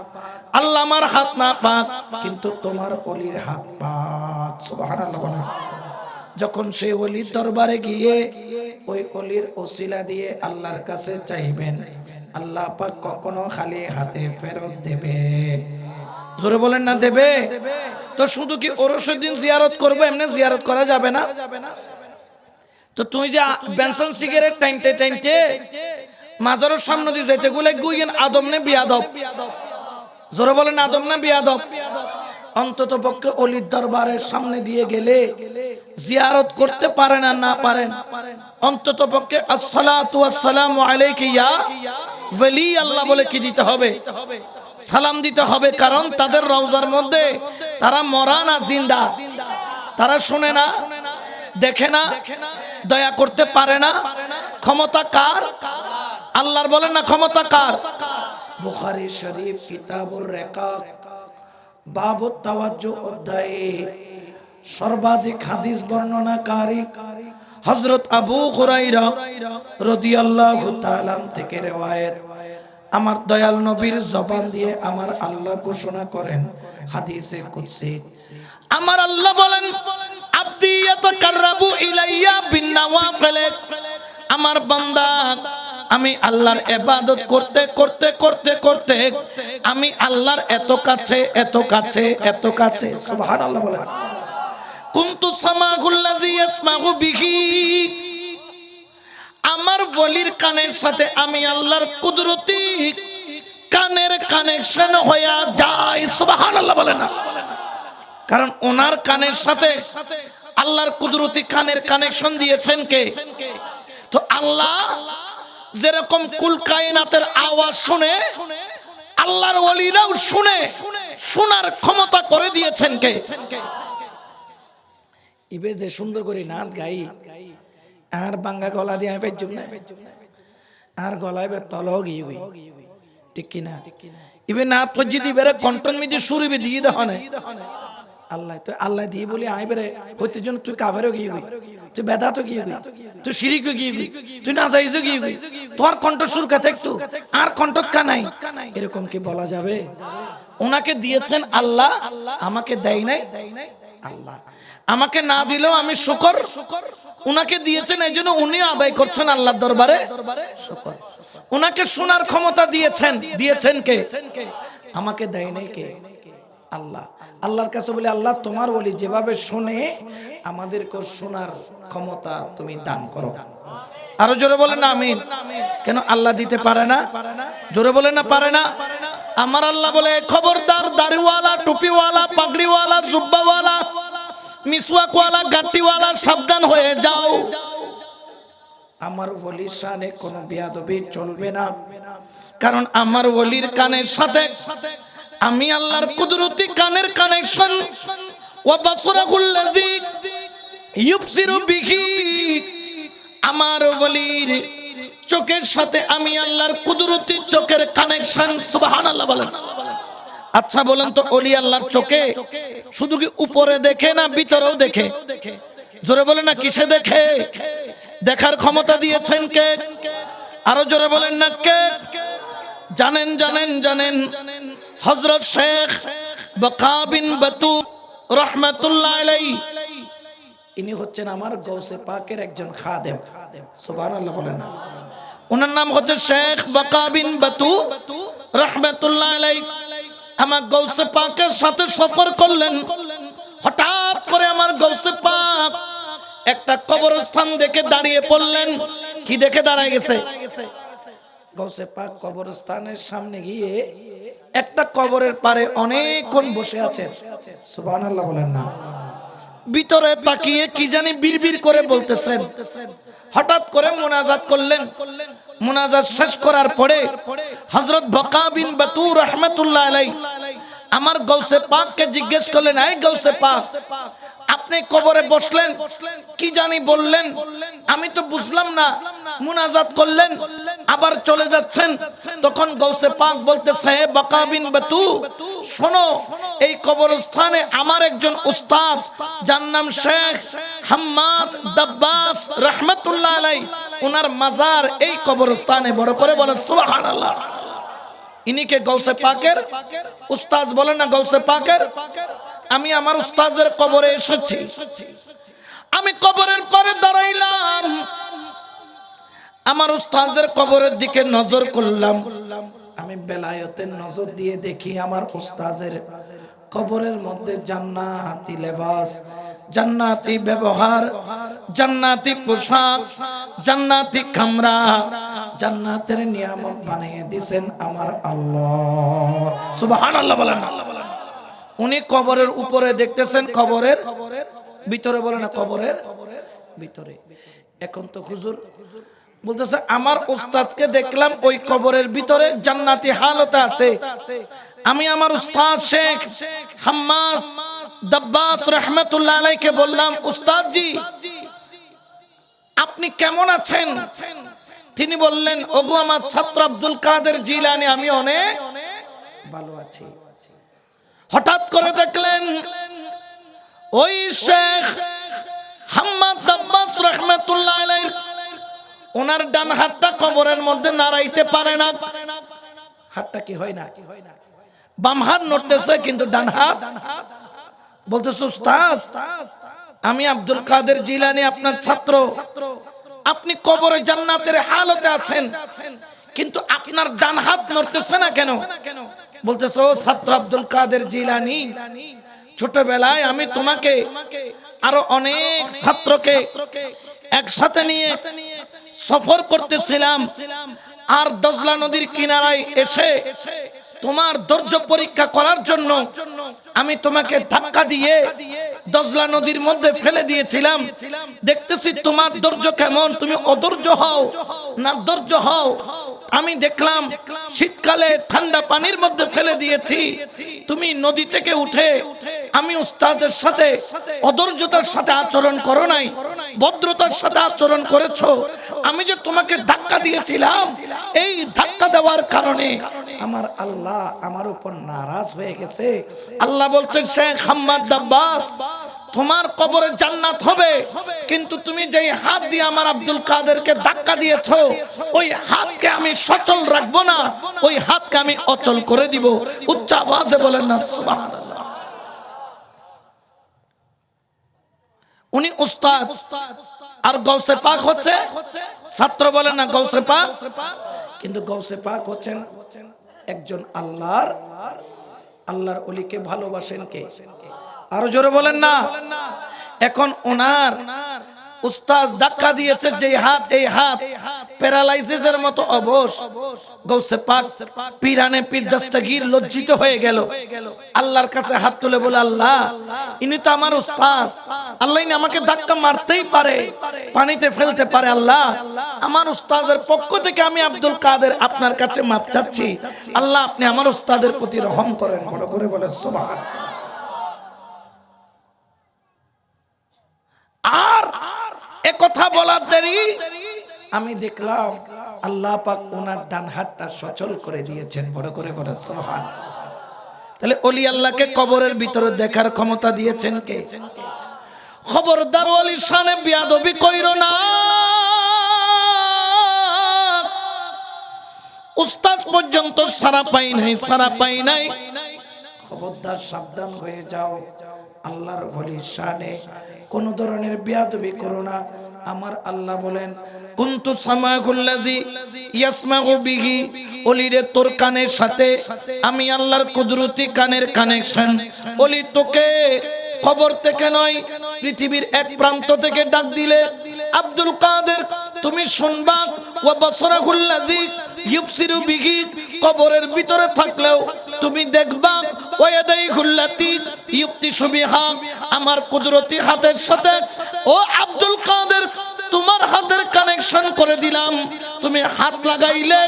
আল্লাহ আমার হাত নাপাক, কিন্তু তোমার ওলির হাত পাক। সুবহানাল্লাহ। যখন সেই ওলির দরবারে গিয়ে ওই ওলির ওসিলা দিয়ে আল্লাহর কাছে চাইবেন, আল্লাহ পাক কখনো খালি হাতে ফেরত দেবে? জোরে বলেন না, দেবে? তো শুধু কি ওরসের দিন জিয়ারত করবো, এমনি জিয়ারত করা যাবে না? তো তুমি যে বেনসন সিগারেট টাইনতে টাইনতে মাজারের সামনে দিয়ে যাইতে গুলে গুইয়েন আদম নে বিয়াদব, জোরে বলেন আদম না বিয়াদব। অন্তত পক্ষে অলির দরবারের সামনে দিয়ে গেলে জিয়ারত করতে পারেন আর না পারেন, অন্তত পক্ষে আসসালাতু ওয়াসসালামু আলাইকা ইয়া ওয়ালি আল্লাহ বলে কি দিতে হবে, সালাম দিতে হবে। কারণ তাদের রওজার মধ্যে তারা মরা না জিন্দা, তারা শুনে না, দেখে না, দয়া করতে পারে না। ক্ষমতা কার? আল্লাহর। বলেন না ক্ষমতা কার? বুখারী শরীফ কিতাবুর রিকাক বাবুত তাওয়াজ্জুহ অধ্যায়ে সর্বাধিক হাদিস বর্ণনাকারী হযরত আবু হুরায়রা রাদিয়াল্লাহু তাআলা থেকে রওয়ায়াত। আমার দয়াল নবীর জবান দিয়ে আমার আল্লাহ ঘোষণা করেন হাদিসে কুদসি, আমার আল্লাহ বলেন আব্দি ইয়াতাকাররাবু ইলাইয়া বিন্নাওয়াফিল, আমার বান্দা আমি আল্লাহর ইবাদত করতে করতে করতে করতে আমি আল্লাহর এত কাছে এত কাছে এত কাছে, সুবহানাল্লাহ বলেন। কুনতু সামাহুল্লাযী ইয়াসমাউ বিহি, আমার ওলির কানের সাথে আমি আল্লাহর কুদরতি কানের কানেকশন হয়ে যায়, সুবহানাল্লাহ বলেন না। কারণ ওনার কানের সাথে আল্লাহর কুদরতি কানের কানেকশন দিয়েছেন কে? তো আল্লাহ যেরকম কুল কায়নাতের আওয়াজ শুনে আল্লাহর ওলিরাও শুনে, শোনার ক্ষমতা করে দিয়েছেন কে? ইবে যে সুন্দর করে নাচ গাই আর বাঙ্গা গলা দিয়ে পেজুম না, আর গলায় বে তলহ গিয়ে গই, ঠিক কি না? ইবে নাচ পজি দিবেরে কন্টন মিদি সুরিবে দিয়ে দেহ না আল্লাহ। তো আল্লাহ দিয়ে বলি আই বেরে হইতে জন্য তুই কাফেরও গিয়ে গই, তুই বেদাতও গিয়ে গই, তুই শিরিকও গিয়ে গই, তুই নাজাইজও গিয়ে গই, তোর কণ্ঠ সুর কা থাকতো আর কণ্ঠত কা নাই, এরকম কি বলা যাবে? ওনাকে দিয়েছেন আল্লাহ, আমাকে দেয় নাই আল্লাহ। আমাকে না দিলেও আমি শুকর, উনাকে দিয়েছেন এই জন্য উনি আদায় করছেন আল্লাহর দরবারে শুকর। উনাকে শোনার ক্ষমতা দিয়েছেন, দিয়েছেন কে? আমাকে দেয় নাই কে? আল্লাহ। আল্লাহর কাছে বলি আল্লাহ তোমার বলি যেভাবে শুনে আমাদেরকে শোনার ক্ষমতা তুমি দান করো। আরো জোরে বলেন না আমিন। কেন আল্লাহ দিতে পারে না? জোরে বলেন না পারে না? আমার আল্লাহ বলে খবরদার দাড়িওয়ালা, টুপিওয়ালা, পাগড়িওয়ালা, জুব্বাওয়ালা, মিসওয়াকওয়ালা, গাট্টিওয়ালা সাবধান হয়ে যাও। আমার ওলির শানে কোনো বেয়াদবি চলবে না। কারণ আমার ওলির কানের সাথে আমি আল্লাহর কুদরতি কানের কানেকশন, ওয়া বাসরাহুল্লাযী ইউবসিরু বিহি, আমার ওলির চোখের সাথে আমি আল্লাহর কুদরতি চোখের কানেকশন, সুবহানাল্লাহ বলেন। আচ্ছা বলেন তো ওলি আল্লাহর চোখে শুধু কি উপরে দেখে না ভিতরেও দেখে? জোরে বলেন না কিসে দেখে? দেখার ক্ষমতা দিয়েছেন কে? আরো জোরে বলেন না কে? জানেন জানেন জানেন হযরত শেখ বকা বিন বাতু রাহমাতুল্লাহ আলাইহি, ইনি হচ্ছেন আমার গৌসে পাকের একজন খাদেম, সুবহানাল্লাহ বলেন না। ওনার নাম হচ্ছে শেখ বকা বিন বাতু রাহমাতুল্লাহ আলাইহি। আমার গৌসে পাকের সাথে সফর করলেন। হঠাৎ করে আমার গৌসে পাক একটা কবরস্থান দেখে দাঁড়িয়ে পড়লেন। কি দেখে দাঁড়ায় গেছে? গৌসে পাক কবরস্থানের সামনে গিয়ে একটা কবরের পারে অনেকক্ষণ বসে আছেন, সুবহানাল্লাহ বলেন না। ভিতরে তাকিয়ে কি জানি বিড়বিড় করে বলতেছেন। হঠাৎ করে মুনাজাত করলেন। মুনাজাত শেষ করার পরে হযরত বকা বিন বাতু রাহমাতুল্লাহ আলাইহি আমার গৌসে পাককে জিজ্ঞেস করলেন, এই গৌসে পাক আপনি কবরে বসলেন, কি জানি বললেন, আমি তো বুঝলাম না। মুনাজাত করলেন আবার চলে যাচ্ছেন। তখন গৌসে পাক বলতেছে, হে বকা বিন বাতু শোনো, এই কবরস্থানে আমার একজন উস্তাদ যার নাম শেখ হাম্মাদ দাব্বাস রাহমাতুল্লাহ আলাইহি, ওনার মাজার এই কবরস্থানে। বড় করে বলেন সুবহানাল্লাহ। ইনিকে গৌসে পাকের উস্তাদ বলেন না, গৌসে পাকের। আমি আমার উস্তাদের কবরে এসেছি। আমি কবরের পরে দাঁড়াইলাম, আমার উস্তাদের কবরের দিকে নজর করলাম। আমি বেলায়েতের নজর দিয়ে দেখি আমার উস্তাদের কবরের মধ্যে জান্নাতি লেবাস, জান্নাতি ব্যবহার, জান্নাতি পোশাক, জান্নাতি কামরা, জান্নাতের নিয়ামত বানিয়ে দিবেন আমার আল্লাহ। সুবহানাল্লাহ বলেন না। উনি কবরের উপরে দেখতেছেন, কবরের ভিতরে বলে না, কবরের ভিতরে। এখন তো হুজুর বলতেছে আমার উস্তাদকে দেখলাম ওই কবরের ভিতরে জান্নাতি হালতে আছে। আমি আমার উস্তাদ শেখ হাম্মাদ দাব্বাস রাহমাতুল্লাহ আলাইহিকে বললাম, উস্তাদ জি আপনি কেমন আছেন? তিনি বললেন, ওগো আমার ছাত্র আব্দুল কাদের জিলানী, আমি অনেক ভালো আছি। হঠাৎ করে দেখলেন ওই শেখ হাম্মাদ দাব্বাস রাহমাতুল্লাহ আলাইহি ওনার ডান হাতটা কবরের মধ্যে নাড়াইতে পারে না। হাতটা কি হয় না, বাম হাত নড়তেছে কিন্তু ডান হাত। বলতেছে উস্তাদ আমি আব্দুল কাদের জিলানী আপনার ছাত্র, আপনি কবরে জান্নাতের হালতে আছেন কিন্তু আপনার ডান হাত নড়তেছে না কেন? বলতেছে ও ছাত্র আব্দুল কাদের জিলানী, ছোটবেলায় আমি তোমাকে আরো অনেক ছাত্রকে একসাথে নিয়ে সফর করতেছিলাম, আর দজলা নদীর কিনারায় এসে তোমার ধৈর্য পরীক্ষা করার জন্য আমি তোমাকে ধাক্কা দিয়ে দজলা নদীর মধ্যে ফেলে দিয়েছিলাম। দেখতেছি তোমার ধৈর্য কেমন, তুমি অধৈর্য হও না ধৈর্য হও। আমি দেখলাম শীতকালে ঠান্ডা পানির মধ্যে ফেলে দিয়েছি, তুমি নদী থেকে উঠে আমি উস্তাদের সাথে অধৈর্যতার সাথে আচরণ করো নাই, ভদ্রতার সাথে আচরণ করেছো। আমি যে তোমাকে ধাক্কা দিয়েছিলাম, এই ধাক্কা দেওয়ার কারণে আমার আল্লাহ আমার উপর নারাজ হয়ে গেছে। আল্লাহ বলছেন, শেখ হাম্মাদ দাব্বাস তোমার কবরে জান্নাত হবে, কিন্তু তুমি যেই হাত দিয়ে আমার আব্দুল কাদেরকে ধাক্কা দিয়েছো, ওই হাতকে আমি সচল রাখবো না, ওই হাতকে আমি অচল করে দিব। উচ্চ আওয়াজে বলেন না সুবহানাল্লাহ। উনি উস্তাদ আর গৌসে পাক হচ্ছে ছাত্র, বলেন না গৌসে পাক। কিন্তু গৌসে পাক হচ্ছেন একজন আল্লাহর ওলিকে ভালোবাসেন কে? আরো জোরে বলেন না। এখন ওনার উস্তাদ ধাক্কা দিয়েছে যে হাত, এই হাত প্যারালাইসিসের মতো অবশ। গৌসে পাক পীরানে পীর দস্তগীর লজ্জিত হয়ে গেল, আল্লাহর কাছে হাত তুলে বলে, আল্লাহ ইনি তো আমার উস্তাদ, আল্লাহ ইনি আমাকে ধাক্কা মারতেই পারে, পানিতে ফেলতে পারে, আল্লাহ আমার উস্তাদের পক্ষ থেকে আমি আব্দুল কাদের আপনার কাছে মাপ চাচ্ছি, আল্লাহ আপনি আমার উস্তাদের প্রতি রহম করেন। বড় করে বলে সুবহানাল্লাহ। আর একথা বলার দেরি আমি দেখলাম আল্লাহ পাক ওনার ডান হাতটা সচল করে দিয়েছেন। বড় করে বলে সুবহানাল্লাহ। তাহলে ওলি আল্লাহকে কবরের ভিতরে দেখার ক্ষমতা দিয়েছেন কে? খবরদার ওলির শানে বেয়াদবি কইরো না। উস্তাদ পর্যন্ত সারা পাই নাই, খবরদার সাবধান হয়ে যাও। আল্লাহর ওলির শানে কোন ধরনের বেয়াদবি করো না। আমার আল্লাহ বলেন, কুনতু সামাহুল্লাযী ইয়াসমাউ বিহি, ওলিরে তোর কানের সাথে আমি আল্লাহর কুদরতি কানের কানেকশন। ওলি তোকে কবর থেকে নয়, পৃথিবীর এক প্রান্ত থেকে ডাক দিলে আব্দুল কাদের তুমি শুনবা। ওয়া বাসরাহুল্লাযী ইউবসিরু বিহি, কবরের ভিতরে থাকলেও তুমি দেখবা। ওয়া ইয়াদাইহুল্লাতী ইউবতিশু বিহা, আমার কুদরতি হাতের সাথে ও আব্দুল কাদের তোমার হাতের কানেকশন করে দিলাম। তুমি হাত লাগাইলে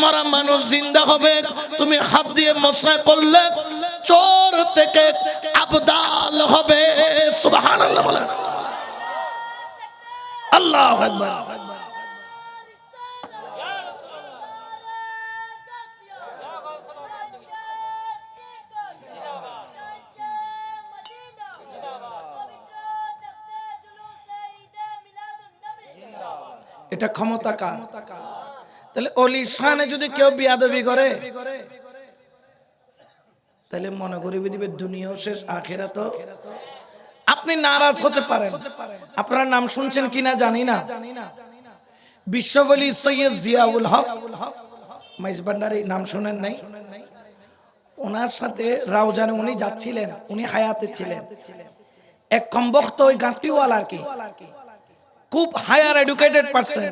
মরা মানুষ জিন্দা হবে, তুমি হাত দিয়ে মসা করলে চোর থেকে আবদাল হবে। সুবহানাল্লাহ বলেন। আল্লাহু আকবার। এটা ক্ষমতা কার? তাহলে ওলির শানে যদি কেউ বিয়াদবি করে তাহলে মনে করিবে দিবে দুনিয়াও শেষ আখিরাত। আপনি নারাজ হতে পারেন। আপনার নাম শুনছেন কিনা জানি না, বিশ্ববলি সৈয়দ জিয়াউল হক মাইজভান্ডারী, নাম শুনেন নাই? ওনার সাথে রাউজানে উনি যাচ্ছিলেন, উনি হায়াতে ছিলেন। এক কমবখ্ত ওই গাঁটিওয়ালা কি খুব higher educated person,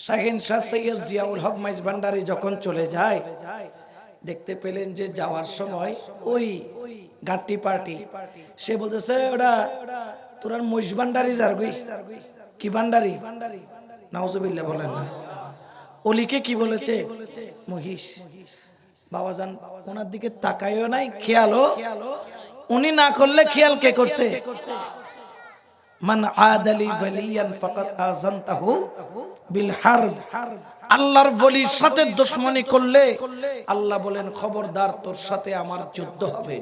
Shaheen Shah Syed Ziaul Haq Maizbhandari যখন চলে যায়, দেখতে পেলেন যে যাওয়ার সময় ওই গাঁটি পার্টি সে বলতেছে ওটা তোরার মহিষ ভান্ডারী যারগুই কি ভান্ডারী, নাউজুবিল্লাহ বলেন না। অলিকে কি বলেছে? মহিষ। বাবাজান ওনার দিকে তাকায়ও নাই, খেয়ালও উনি না করলে খেয়াল কে করছে? মান আদালি ওয়ালিয়ান ফাকাদ আযানতাহু বিল হারব। আল্লাহর ওলির সাথে দুশমনি করলে আল্লাহ বলেন খবরদার তোর সাথে আমার যুদ্ধ হবে।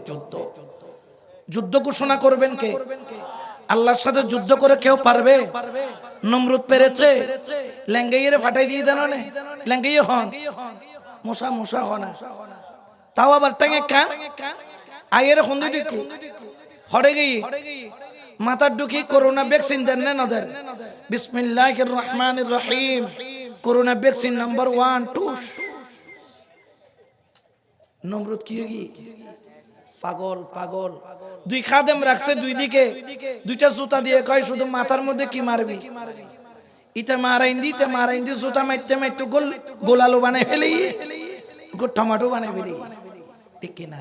যুদ্ধ ঘোষণা করবেন কে? আল্লাহর সাথে যুদ্ধ করে কেউ পারবে? নমরুদ পেরেছে, লেঙ্গাইয়ের ফাটাই দিয়ে দেন, লেঙ্গাইয়ে হন মশা মশা হনা, তাও আবার টাঙে কান আয়ের হন্দি ঢুকি হড়ে গিয়ে মাথার ঢুকি করোনা ভ্যাকসিন দেন না নদের। বিসমিল্লাহির রহমানির রহিম, করোনা ভ্যাকসিন নাম্বার 1 2। নমরুদ কি পাগল পাগল, দুই খাদেম রাখছে দুই দিকে, দুইটা জুতা দিয়ে কয় শুধু মাথার মধ্যে কি মারবি, ইতে মারাইন্দি তে মারাইন্দি, জুতা মারতে মারতে গোলালু বানাই ফেলি, টমাটো বানাই ফেলি, ঠিক কিনা?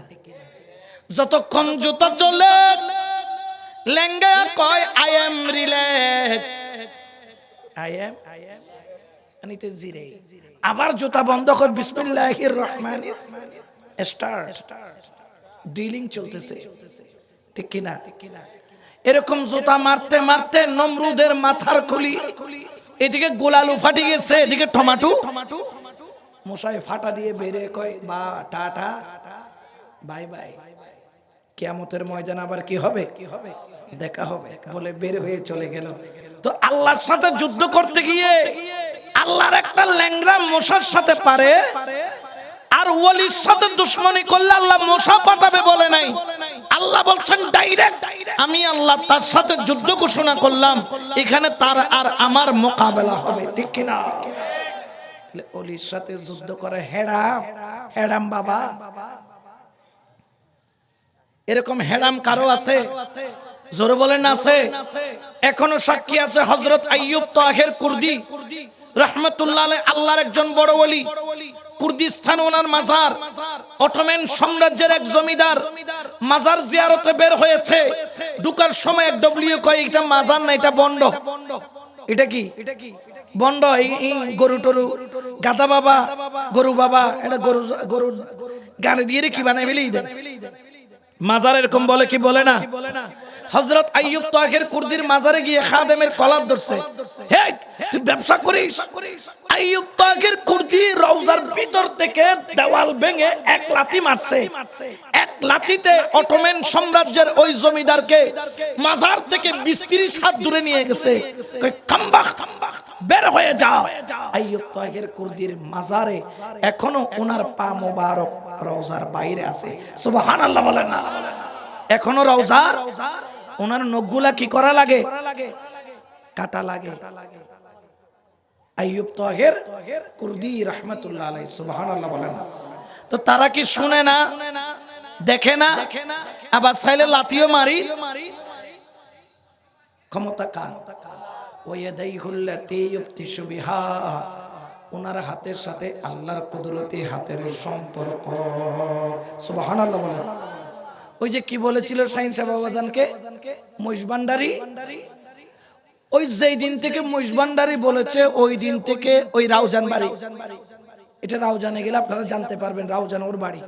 যতক্ষণ জুতা চলে লেঙ্গা কয় I am relax, I am আনিতে জিরে। আবার জুতা বন্ধ কর, বিসমিল্লাহির রহমানির স্টার্ট, ডিলিং চলতেছে, ঠিক কিনা? এরকম জুতা মারতে মারতে নমরুদের মাথার খুলি, এদিকে গোলালু ফাটি গেছে, এদিকে টমাটো মশাই ফাটা দিয়ে বেরে কয় বা টাটা বাই বাই, কিয়ামতের ময়দান আবার কি হবে, দেখা হবে বলে বের হয়ে চলে গেল। তো আল্লাহর সাথে যুদ্ধ করতে গিয়ে আল্লাহর একটা ল্যাংড়া মশার সাথে পারে, আর ওলির সাথে দুশমনি করলে আল্লাহ মশা পাঠাবে বলে নাই। আল্লাহ বলছেন ডাইরেক্ট আমি আল্লাহ তার সাথে যুদ্ধ ঘোষণা করলাম, এখানে তার আর আমার মোকাবেলা হবে, ঠিক কিনা? ওলির সাথে যুদ্ধ করে হেরাম, হেরাম বাবা। এরকম হেরাম কারো আছে? জোরে বলেন আছে? এখনো সাক্ষী আছে হযরত আইয়ুব তাহের কুর্দি রাহমাতুল্লাহ আলাইহি, আল্লাহর একজন বড় ওলি। কুর্দিস্তান ওনার মাজার, অটোমান সাম্রাজ্যের এক জমিদার মাজার জিয়ারতে বের হয়েছে, ঢুকার সময় এক ডব্লিউ কয় এটা মাজার না, এটা বন্ড। এটা কি বন্ড? এই গরু টরু গাদা বাবা গরু বাবা, এটা গরু গরু গানে দিয়ে কি বানাই ফেলি দেয় মাজার, এরকম বলে কি বলে না? হযরত আইয়ুব তাহের কুর্দির মাজারে গিয়ে খাদেমের কলার ধরছে, হে তুই ব্যবসা করিস? আইয়ুব তাহের কুর্দি রওজার ভিতর থেকে দেওয়াল ভেঙে এক লাথি মারছে, এক লাথিতে অটোমান সাম্রাজ্যের ওই জমিদারকে মাজার থেকে 20-30 হাত দূরে নিয়ে গেছে। কই কামবাক বের হয়ে যা। আইয়ুব তাহের কুর্দির মাজারে এখনো ওনার পা মোবারক রওজার বাইরে আছে, সুবহানাল্লাহ বলেন না? এখনো রওজার ওনার নখগুলা কি করা লাগে? কাটা লাগে। আইয়ুব তাহের কুর্দি রাহমাতুল্লাহ আলাইহি, সুবহানাল্লাহ বলেন না? তো তারা কি শুনে না, দেখে না? আবার চাইলে লাথিও মারি। ক্ষমতা কার? ওয়াদাইহুল্লাতী ইফতিশু বিহা, ওনার হাতের সাথে আল্লাহর কুদরতি হাতের সম্পর্ক, সুবহানাল্লাহ বলেন। ওই যে কি বলেছিল শাহীন শাহ বাবাজানকে মহিষ ভান্ডারী, ওই যেই দিন থেকে মহিষ ভান্ডারী বলেছে ওই দিন থেকে ওই রাউজান বাড়ি, এটা রাউজানে গেলে আপনারা জানতে পারবেন রাউজান ওর বাড়ি।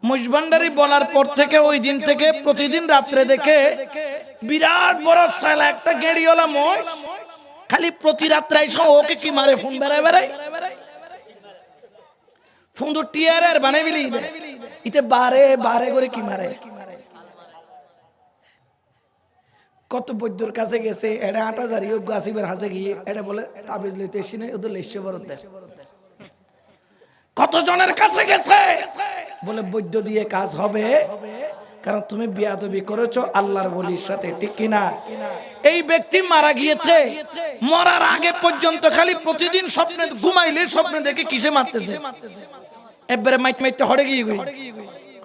মহিষ ভান্ডারী বলার পর থেকে ওই দিন থেকে প্রতিদিন রাত্রে দেখে বিরাট বড় সালা একটা গেড়িওয়ালা মহিষ, খালি প্রতি রাত্রে এসে ওকে কি মারে, ফোন বেড়ায় বেড়ায় ফোন তো টিয়ার বানাই বিলি ইতে বারে বারে করে কি মারে। কত বৈদ্যর কাছে গেছে, এটা 8000 গাছিবের হাতে গিয়ে এটা বলে তাবিজ লইতে এসে নেই, ওদের লেশে বরদ দেয়। কত জনের কাছে গেছে বলে বৈদ্য দিয়ে কাজ হবে, কারণ তুমি বিয়াদবি করেছো আল্লাহর ওলির সাথে, ঠিক কিনা? এই ব্যক্তি মারা গিয়েছে, মরার আগে পর্যন্ত খালি প্রতিদিন স্বপ্নে ঘুমাইলে স্বপ্নে দেখে কিসে মারতেছে, এবারে মাইতে মাইতে হড়ে গিয়ে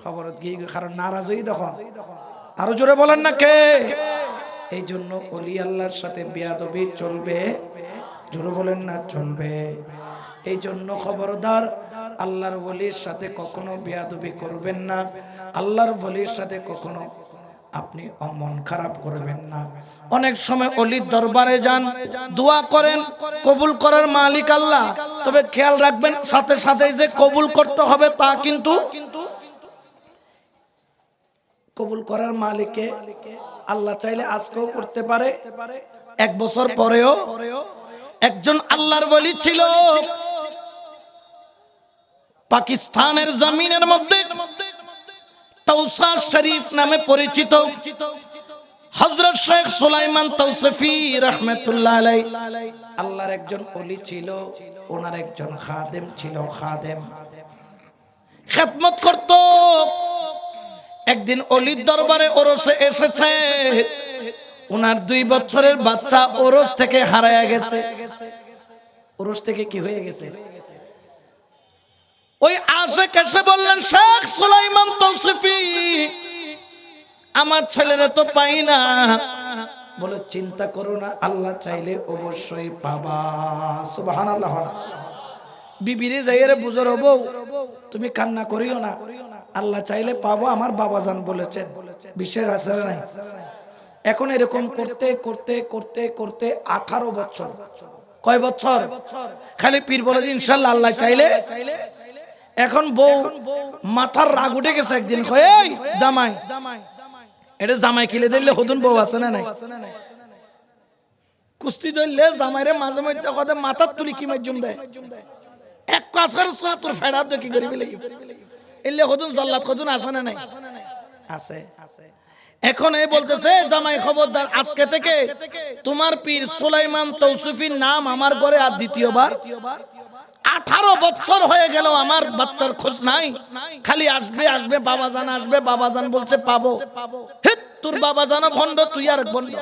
খবর গিয়ে, কারণ নারাজ হই তখন। আরো জোরে বলেন না কে? এই জন্য ওলি আল্লাহর সাথে বিয়াদবি চলবে জোরে বলেন না চলবে। এই জন্য খবরদার, আল্লাহর ওলির সাথে কখনো বেয়াদবি করবেন না, আল্লাহর ওলির সাথে কখনো আপনি মন খারাপ করবেন না। অনেক সময় ওলির দরবারে যান, দোয়া করেন, কবুল করার মালিক আল্লাহ, তবে খেয়াল রাখবেন সাথে সাথে যে কবুল করতে হবে তা কিন্তু কবুল করার মালিককে আল্লাহ চাইলে আজকেও করতে পারে, 1 বছর পরেও। একজন আল্লাহর ওলি ছিল পাকিস্তানের জমিনের মধ্যে, তাওসা শরীফ নামে পরিচিত হযরত শেখ সুলাইমান তাওসিফি রাহমাতুল্লাহ আলাইহি আল্লাহর একজন ওলি ছিল। ওনার একজন খাদেম ছিল, খাদেম খেদমত করত। একদিন ওলির দরবারে ওরসে এসেছে, ওনার 2 বছরের বাচ্চা ওরস থেকে হারায়া গেছে। ওরস থেকে কি হয়ে গেছে? ওই আশেক এসে বললেন, শেখ সুলাইমান তাওসিফি, আমার ছেলেরা তো পাই না। বলে চিন্তা করো না, আল্লাহ চাইলে অবশ্যই পাবা। সুবহানাল্লাহ। বিবিরে যাইরে বুঝর বউ, তুমি কান্না করিও না, আল্লাহ চাইলে পাবো, আমার বাবাজান বলেছেন। বিশ্বাস আছে না নাই? এখন এরকম করতে করতে করতে করতে 18 বছর। কয় বছর? খালি পীর বলে যে ইনশাআল্লাহ আল্লাহ চাইলে। এখন বউ মাথার রাগ উঠে গেছে। একদিন কয়, এই জামাই, এটা জামাই কিলে দিলে হতুন বউ আছে না নাই? কুস্তি ধরলে জামাইরে মাঝে মধ্যে কথা মাথার তুলি কি মাইজুম দেয়, এক কাছের সোনা তোর ফেড়াব কি করিবি লাগি এলে হতুন জাল্লাত হতুন আছে না নাই? আছে। এখন এই বলতেছে, জামাই খবরদার, আজকে থেকে তোমার পীর সুলাইমান তাওসিফির নাম আমার ঘরে আর দ্বিতীয়বার। 18 বছর হয়ে গেল আমার বাচ্চার খোঁজ নাই, খালি আসবে আসবে, বাবাজান আসবে, বাবাজান বলছে পাবো। হে তোর বাবাজানও ভণ্ড, তুই আর ভণ্ড।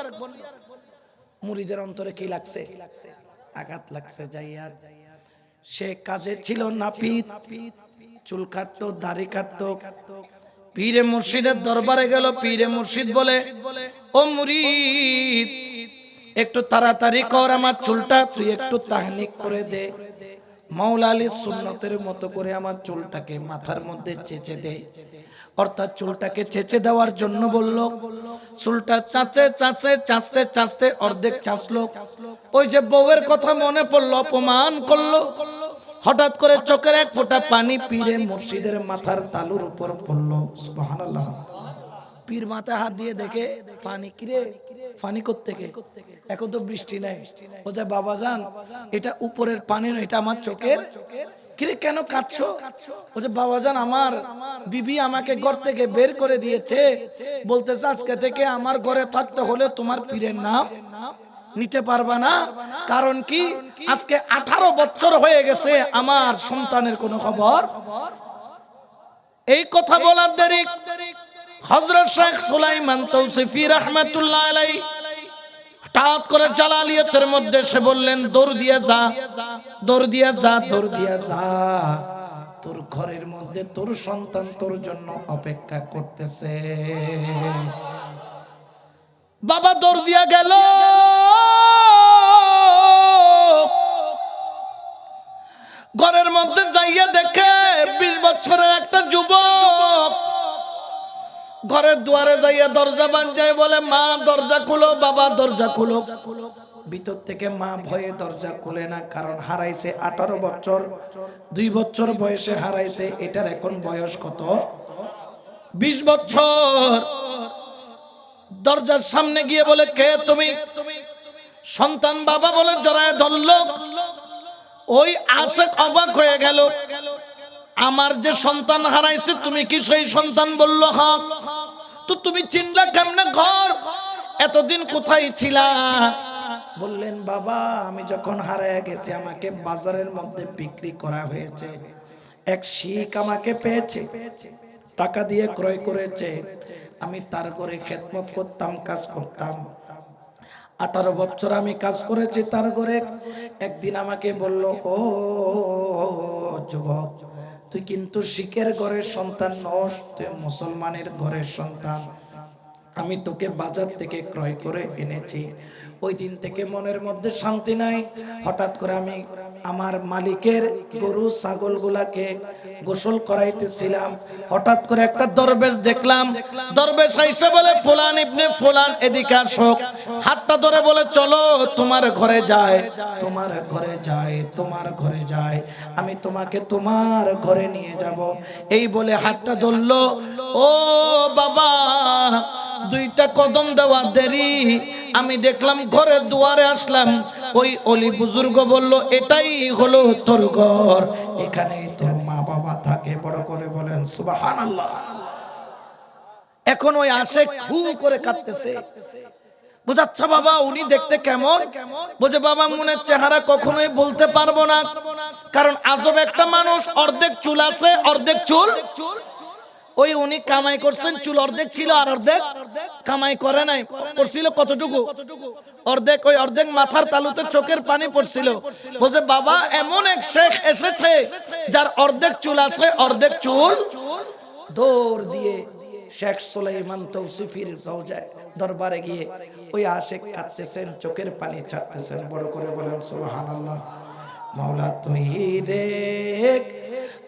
মুরিদের অন্তরে কি লাগছে? আঘাত লাগছে। যাইয়া সে কাজে ছিল নাপিত, চুল কাটতো, দাড়ি কাটতো। পীরে মুর্শিদের দরবারে গেল। পীরে মুর্শিদ বলে, ও মুরিদ, একটু তাড়াতাড়ি কর, আমার চুলটা তুই একটু তাহনিক করে দে। মাওলা আলীর সুন্নতের মতো করে আমার চুলটাকে মাথার মধ্যে চেঁচে দে। অর্থাৎ চুলটাকে চেঁচে দেওয়ার জন্য বলল। চুলটা চাচে চাচে চাচতে চাচতে অর্ধেক চাচলো। ওই যে বউয়ের কথা মনে পড়লো, অপমান করলো। হঠাৎ করে চোখের এক ফোঁটা পানি পীরে মুর্শিদের মাথার তালুর উপর পড়লো। সুবহানাল্লাহ। পীর মাথায় হাত দিয়ে দেখে পানি, কিরে পানি কোত্থেকে? এখন তো বৃষ্টি নাই। ও যে বাবাজান, এটা উপরের পানি নয়, এটা আমার চোখের। কিরে কেন কাঁদছো? ও যে বাবাজান, আমার বিবি আমাকে ঘর থেকে বের করে দিয়েছে, বলতেছে আজকে থেকে আমার ঘরে থাকতে হলে তোমার পীরের নাম নিতে পারবা না। কারণ কি, আজকে 18 বছর হয়ে গেছে আমার সন্তানের কোনো খবর। এই কথা বলার দেরি হযরত শেখ সুলাইমান তাওসিফি রাহমাতুল্লাহ আলাইহি হঠাৎ করে জালালিয়তের মধ্যে সে বললেন, দৌড় দিয়ে যা, দৌড় দিয়ে যা, দৌড় দিয়ে যা, তোর ঘরের মধ্যে তোর সন্তান তোর জন্য অপেক্ষা করতেছে। বাবা দৌড় দিয়া গেল। ঘরের মধ্যে যাইয়া দেখে 20 বছরের একটা যুবক ঘরের দুয়ারে যাইয়া দরজা বাজায়, বলে মা দরজা খুলো, বাবা দরজা খুলো। ভিতর থেকে মা ভয়ে দরজা খুলে না, কারণ হারাইছে 18 বছর। 2 বছর বয়সে হারাইছে, এটার এখন বয়স কত? 20 বছর। দরজার সামনে গিয়ে বলে, কে তুমি? সন্তান বাবা বলে জড়ায় ধরল। ওই আশেক অবাক হয়ে গেল, আমার যে সন্তান হারাইছে তুমি কি সেই সন্তান? বলল হ্যাঁ। তো তুমি চিনলা কেমনে ঘর? এতদিন কোথায় ছিলা? বললেন, বাবা আমি যখন হারায় গেছি আমাকে বাজারের মধ্যে বিক্রি করা হয়েছে। এক শিখ আমাকে পেয়েছে, টাকা দিয়ে ক্রয় করেছে। আমি তার ঘরে খেদমত করতাম, কাজ করতাম। 18 বছর আমি কাজ করেছি তার ঘরে। একদিন আমাকে বলল, ও যুবক, তুই কিন্তু শিখের ঘরের সন্তান নস, তুই মুসলমানের ঘরের সন্তান। আমি তোকে বাজার থেকে ক্রয় করে এনেছি। ওই দিন থেকে মনের মধ্যে শান্তি নাই। হঠাৎ করে আমি আমার মালিকের গরু ছাগলগুলাকে গোসল করাইতেছিলাম, হঠাৎ করে একটা দরবেশ দেখলাম। দরবেশ আইসা বলে, ফুলান ইবনে ফুলান এদিকে আসো। হাতটা ধরে বলে, চলো তোমার ঘরে যায়, তোমার ঘরে যায়, তোমার ঘরে যায়, আমি তোমাকে তোমার ঘরে নিয়ে যাব। এই বলে হাতটা ধরলো। ও বাবা, দুইটা কদম দেওয়া দেরি, আমি দেখলাম ঘরের দুয়ারে আসলাম। ওই অলি বুজুর্গ বলল, এটাই হলো তোর ঘর, এখানেই তোর মা বাবা থাকে। বড় করে বলেন সুবহানাল্লাহ। এখন ওই আশেক হু করে কাঁদতেছে। বুঝাচ্ছা বাবা উনি দেখতে কেমন? বুঝে বাবা মনের চেহারা কখনোই বলতে পারবো না, কারণ আজব একটা মানুষ, অর্ধেক চুল আছে অর্ধেক চুল। ওই উনি কামাই করছেন, চুল অর্ধেক ছিল আর অর্ধেক কামাই করে নাই। করছিল কতটুকু? অর্ধেক। ওই অর্ধেক মাথার তালুতে চোখের পানি পড়ছিল। বলছে বাবা এমন এক শেখ এসেছে যার অর্ধেক চুল আছে অর্ধেক চুল। দৌড় দিয়ে শেখ সুলাইমান তৌসিফির রওজায় দরবারে গিয়ে ওই আশেক কাঁদতেছেন, চোখের পানি ছাড়তেছেন। বড় করে বলেন সুবহানাল্লাহ। মাওলা তুই রে,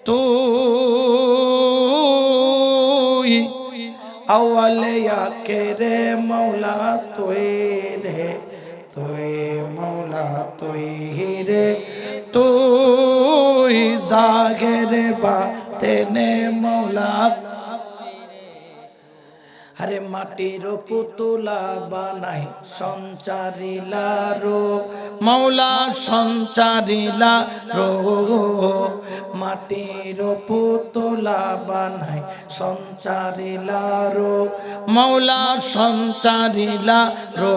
তুই আওয়ালে আখেরে, মাওলা তুই রে, তুই মাওলা তুই রে, তুই জাগেরে বাতেনে মাওলা। আরে মাটির পুতুলা বানাই সঞ্চারিলা রো, মাওলা সঞ্চারিলা রো, মাটির পুতুলা বানাই সঞ্চারিলা রো, মাওলা সঞ্চারিলা রো।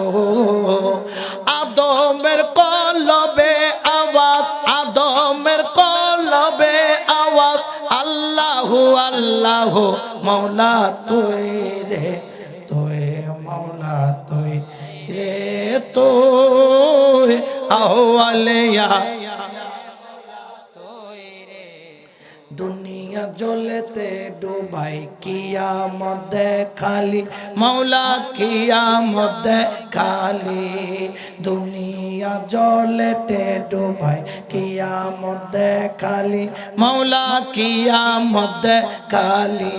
আদমের কলবে আওয়াজ, আদমের কলবে আওয়াজ, আল্লাহু আল্লাহু মাওলা তুই রে, তুই মাওলা তুই রে, তুই আওয়ালিয়া দুনিয়া জলেতে ডুবাই কিয়ামত দেখালি, মাওলা কিয়ামত দেখালি, দুনিয়া জলেতে ডুবাই কিয়ামত দেখালি, মাওলা কিয়ামত দেখালি।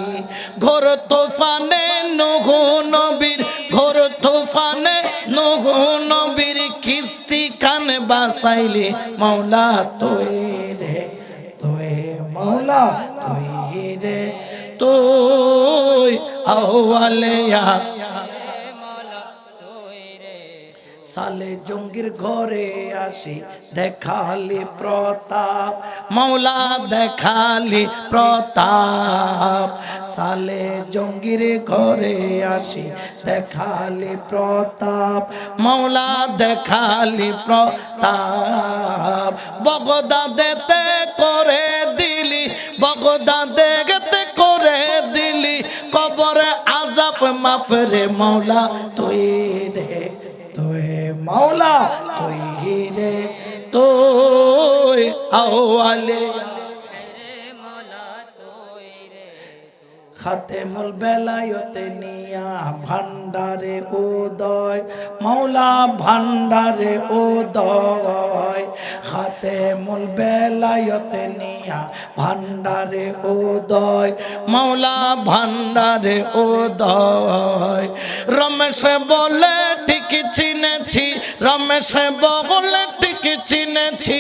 ঘোর তুফানে নূহ নবীর, ঘোর তুফানে নূহ নবীর কিস্তি খান বাসাইলি, মাওলা তুই রে, তুই মাওলা তুই রে, তুই আওয়ালিয়া সালে জঙ্গির ঘরে আসি দেখালি প্রতাপ, মাওলা দেখালি প্রতাপ, সালে জঙ্গির ঘরে আসি দেখালি প্রতাপ, মাওলা দেখালি প্রতাপ। বগদাদেতে করে দিলি, বগদাদেতে করে দিলি কবরে আযাব মাফ রে, মাওলা তুই রে, তুই মাওলা তুই রে, তুই আওয়ালিয়া খাতেমুল বেলায়েতে নিয়া ভান্ডারে উদয়, মাওলা ভান্ডারে উদয়, খাতেমুল বেলায়েতে নিয়া ভান্ডারে উদয়, মাওলা ভান্ডারে উদয়। রমেশ বলে ঠিক চিনেছি, রমেশ বলে ঠিক চিনেছি,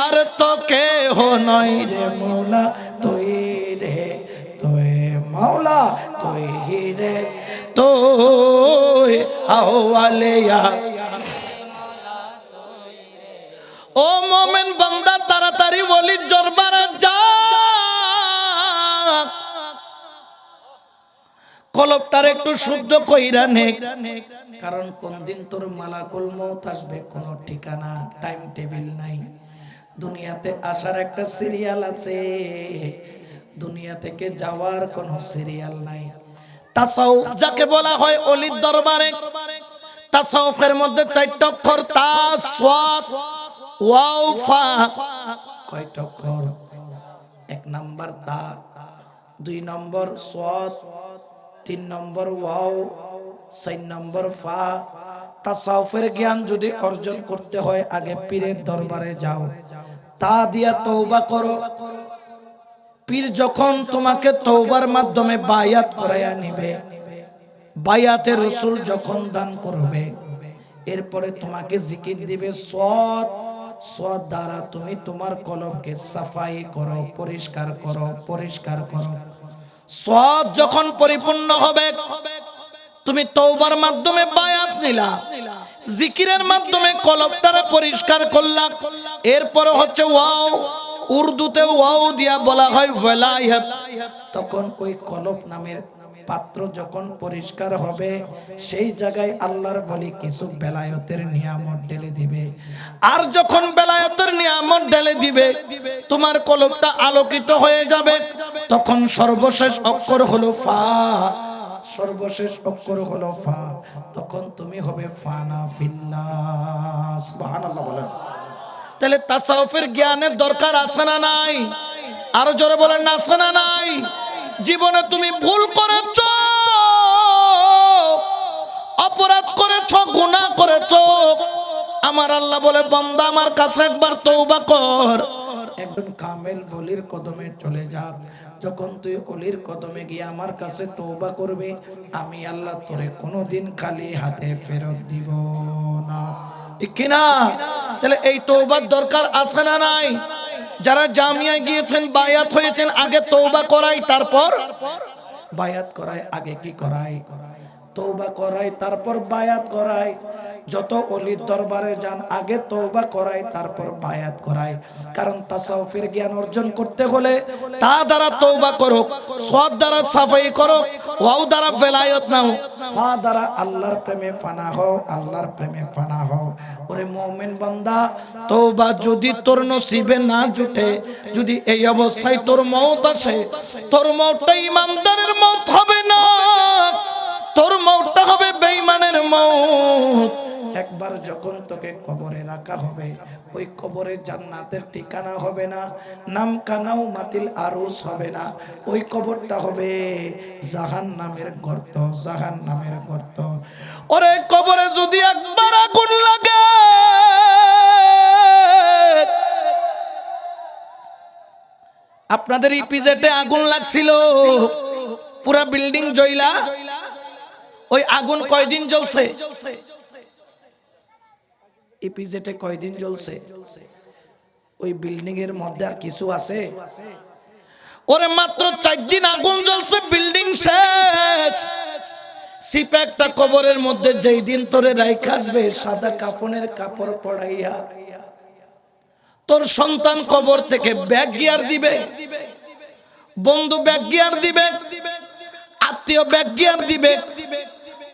আর তো কেহ নয় রে, মাওলা তুই রে, তুই মাওলা তুই রে, তুই আওয়ালিয়া। ও মোমেন বান্দা তাড়াতাড়ি ওলির দরবারে যা, কলবটার একটু শুদ্ধ কইরা নে, কারণ কোন দিন তোর মালাকুল মউত আসবে কোনো ঠিকানা টাইম টেবিল নাই। দুনিয়াতে আসার একটা সিরিয়াল আছে, দুনিয়া থেকে যাওয়ার কোনো সিরিয়াল নাই। তাসাউফ যাকে বলা হয় অলির দরবারে, তাসাউফের মধ্যে 4টা অক্ষর, তা সাদ ওয়াও ফা। কয়টা অক্ষর? 1 নাম্বার তা, 2 নম্বর সাদ, 3 নম্বর ওয়াও, 4 নম্বর ফা, তাসাউফের জ্ঞান যদি অর্জন করতে হয় আগে পীরের দরবারে যাও, তা দিয়া তওবা করো। পীর যখন তোমাকে তওবার মাধ্যমে বায়াত করায়া নিবে, বায়াতে রাসূল যখন দান করবে, এরপরে তোমাকে জিকির দিবে সওয়াত। সওয়াত দ্বারা তুমি তোমার কলবকে সাফাই করো, পরিষ্কার করো, পরিষ্কার করো। সওয়াত যখন পরিপূর্ণ হবে, তুমি তওবার মাধ্যমে বায়াত নিলা, জিকিরের মাধ্যমে কলবটারে পরিষ্কার করলা। এরপর হচ্ছে ওয়াও, উর্দুতে ওয়াও দিয়া বলা হয় ওয়ালায়াত। তখন ওই কলব নামের পাত্র যখন পরিষ্কার হবে, সেই জায়গায় আল্লাহর বলি কিছু বেলায়েতের নিয়ামত ঢেলে দিবে। আর যখন বেলায়েতের নিয়ামত ঢেলে দিবে, তোমার কলবটা আলোকিত হয়ে যাবে। তখন সর্বশেষ অক্ষর হলো ফা, সর্বশেষ অক্ষর হলো ফা। তখন তুমি হবে ফানা ফিল্লাহ। সুবহানাল্লাহ বলেন। তাহলে তাসাউফের জ্ঞানের দরকার আছে না নাই? আরো জোরে বলেন না, আছে না নাই? জীবনে তুমি ভুল করেছো, অপরাধ করেছো, গুনাহ করেছো, আমার আল্লাহ বলে বান্দা আমার কাছে একবার তওবা কর। একজন কামেল ওলির কদমে চলে যা। যখন তুই ওলির কদমে গিয়ে আমার কাছে তওবা করবে, আমি আল্লাহ তোরে কোনোদিন খালি হাতে ফেরত দিব না। ঠিক কি না? তাহলে এই তওবার দরকার আছে না নাই? যারা জামিয়ায় গিয়েছেন, বায়াত হয়েছেন, আগে তওবা করাই, তারপর বায়াত করাই। আগে কি করাই? তওবা করাই, তারপর বায়াত করাই। যত ওলির দরবারে যান, আগে তওবা করাই, তারপর বায়াত করাই। কারণ তাসাউফের জ্ঞান অর্জন করতে হলে তা দ্বারা তওবা করো, সওয়াত দ্বারা সাফাই করো, ওয়াও দ্বারা বেলায়েত নাও, ফা দ্বারা আল্লাহর প্রেমে ফানা হও, আল্লাহর প্রেমে ফানা হও। ওরে মুমিন বান্দা, তওবা যদি তোর নসিবে না জুটে, যদি এই অবস্থায় তোর মওত আসে, তোর মওতটা ইমানদারের মওত হবে না, তোর মওতটা হবে বেঈমানের মওত। একবার যখন তোকে কবরে রাখা হবে, ওই কবরে জান্নাতের ঠিকানা হবে না, নাম কানাও মাতিল আরুস হবে না, ওই কবরটা হবে জাহান্নামের গর্ত, জাহান্নামের গর্ত। ওরে কবরে যদি একবার আগুন লাগে, আপনাদের ইপিজেটে আগুন লাগছিল, পুরা বিল্ডিং জ্বলা, ওই আগুন কয়দিন জ্বলছে? ইপিজেটে কয়দিন জ্বলছে? ওই বিল্ডিং এর মধ্যে আর কিছু আছে? ওরে মাত্র 4 দিন আগুন জ্বলছে, বিল্ডিং শেষ। সিপে একটা কবরের মধ্যে যেই দিন তোরে রাইখা আসবে, সাদা কাফনের কাপড় পরাইয়া, তোর সন্তান কবর থেকে ব্যাগ গিয়ার দিবে, বন্ধু ব্যাগ গিয়ার দিবে, আত্মীয় ব্যাগ গিয়ার দিবে,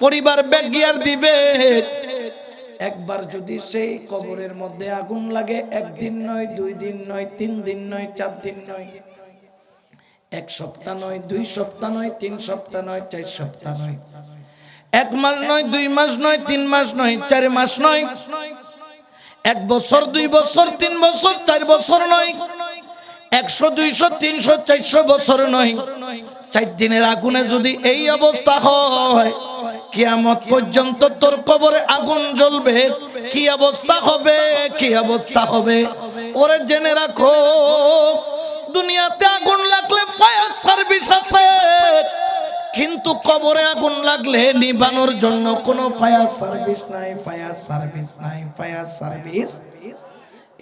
পরিবার ব্যাগ গিয়ার দিবে। একবার যদি সেই কবরের মধ্যে আগুন লাগে, 1 দিন নয়, 2 দিন নয়, 3 দিন নয়, 4 দিন নয়, 1 সপ্তাহ নয়, 2 সপ্তাহ নয়, 3 সপ্তাহ নয়, 4 সপ্তাহ নয়, 1 মাস নয়, 2 মাস নয়, 3 মাস নয়, 4 মাস নয়, 1 বছর, 2 বছর, 3 বছর, 4 বছর নয়, 100, 200, 300, 400 বছর নয়, 4 দিনের আগুনে যদি এই অবস্থা হয়, কিয়ামত পর্যন্ত তোর কবরে আগুন জ্বলবে। কি অবস্থা হবে, কি অবস্থা হবে? ওরে জেনে রাখো, দুনিয়াতে আগুন লাগলে ফায়ার সার্ভিস আছে, কিন্তু কবরে আগুন লাগলে নিবানোর জন্য কোনো ফায়ার সার্ভিস নাই, ফায়ার সার্ভিস নাই, ফায়ার সার্ভিস।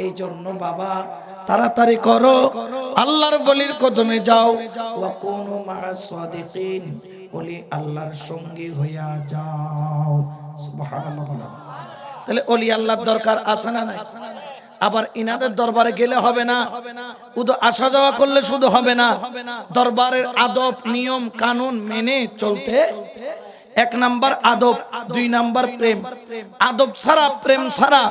এই জন্য বাবা তাড়াতাড়ি করো, আল্লাহর ওলির কদমে যাও। ওয়া কুনু মা'আস সাদিকিন, ওলি আল্লাহর সঙ্গী হইয়া যাও। সুবহানাল্লাহ। তাহলে ওলি আল্লাহর দরকার আছে না নাই? আবার ইনাদের দরবারে গেলে হবে না, শুধু আসা যাওয়া করলে শুধু হবে না, দরবারের আদব নিয়ম কানুন মেনে চলতে। 1 নাম্বার আদব, 2 নাম্বার প্রেম। আদব ছাড়া, প্রেম ছাড়া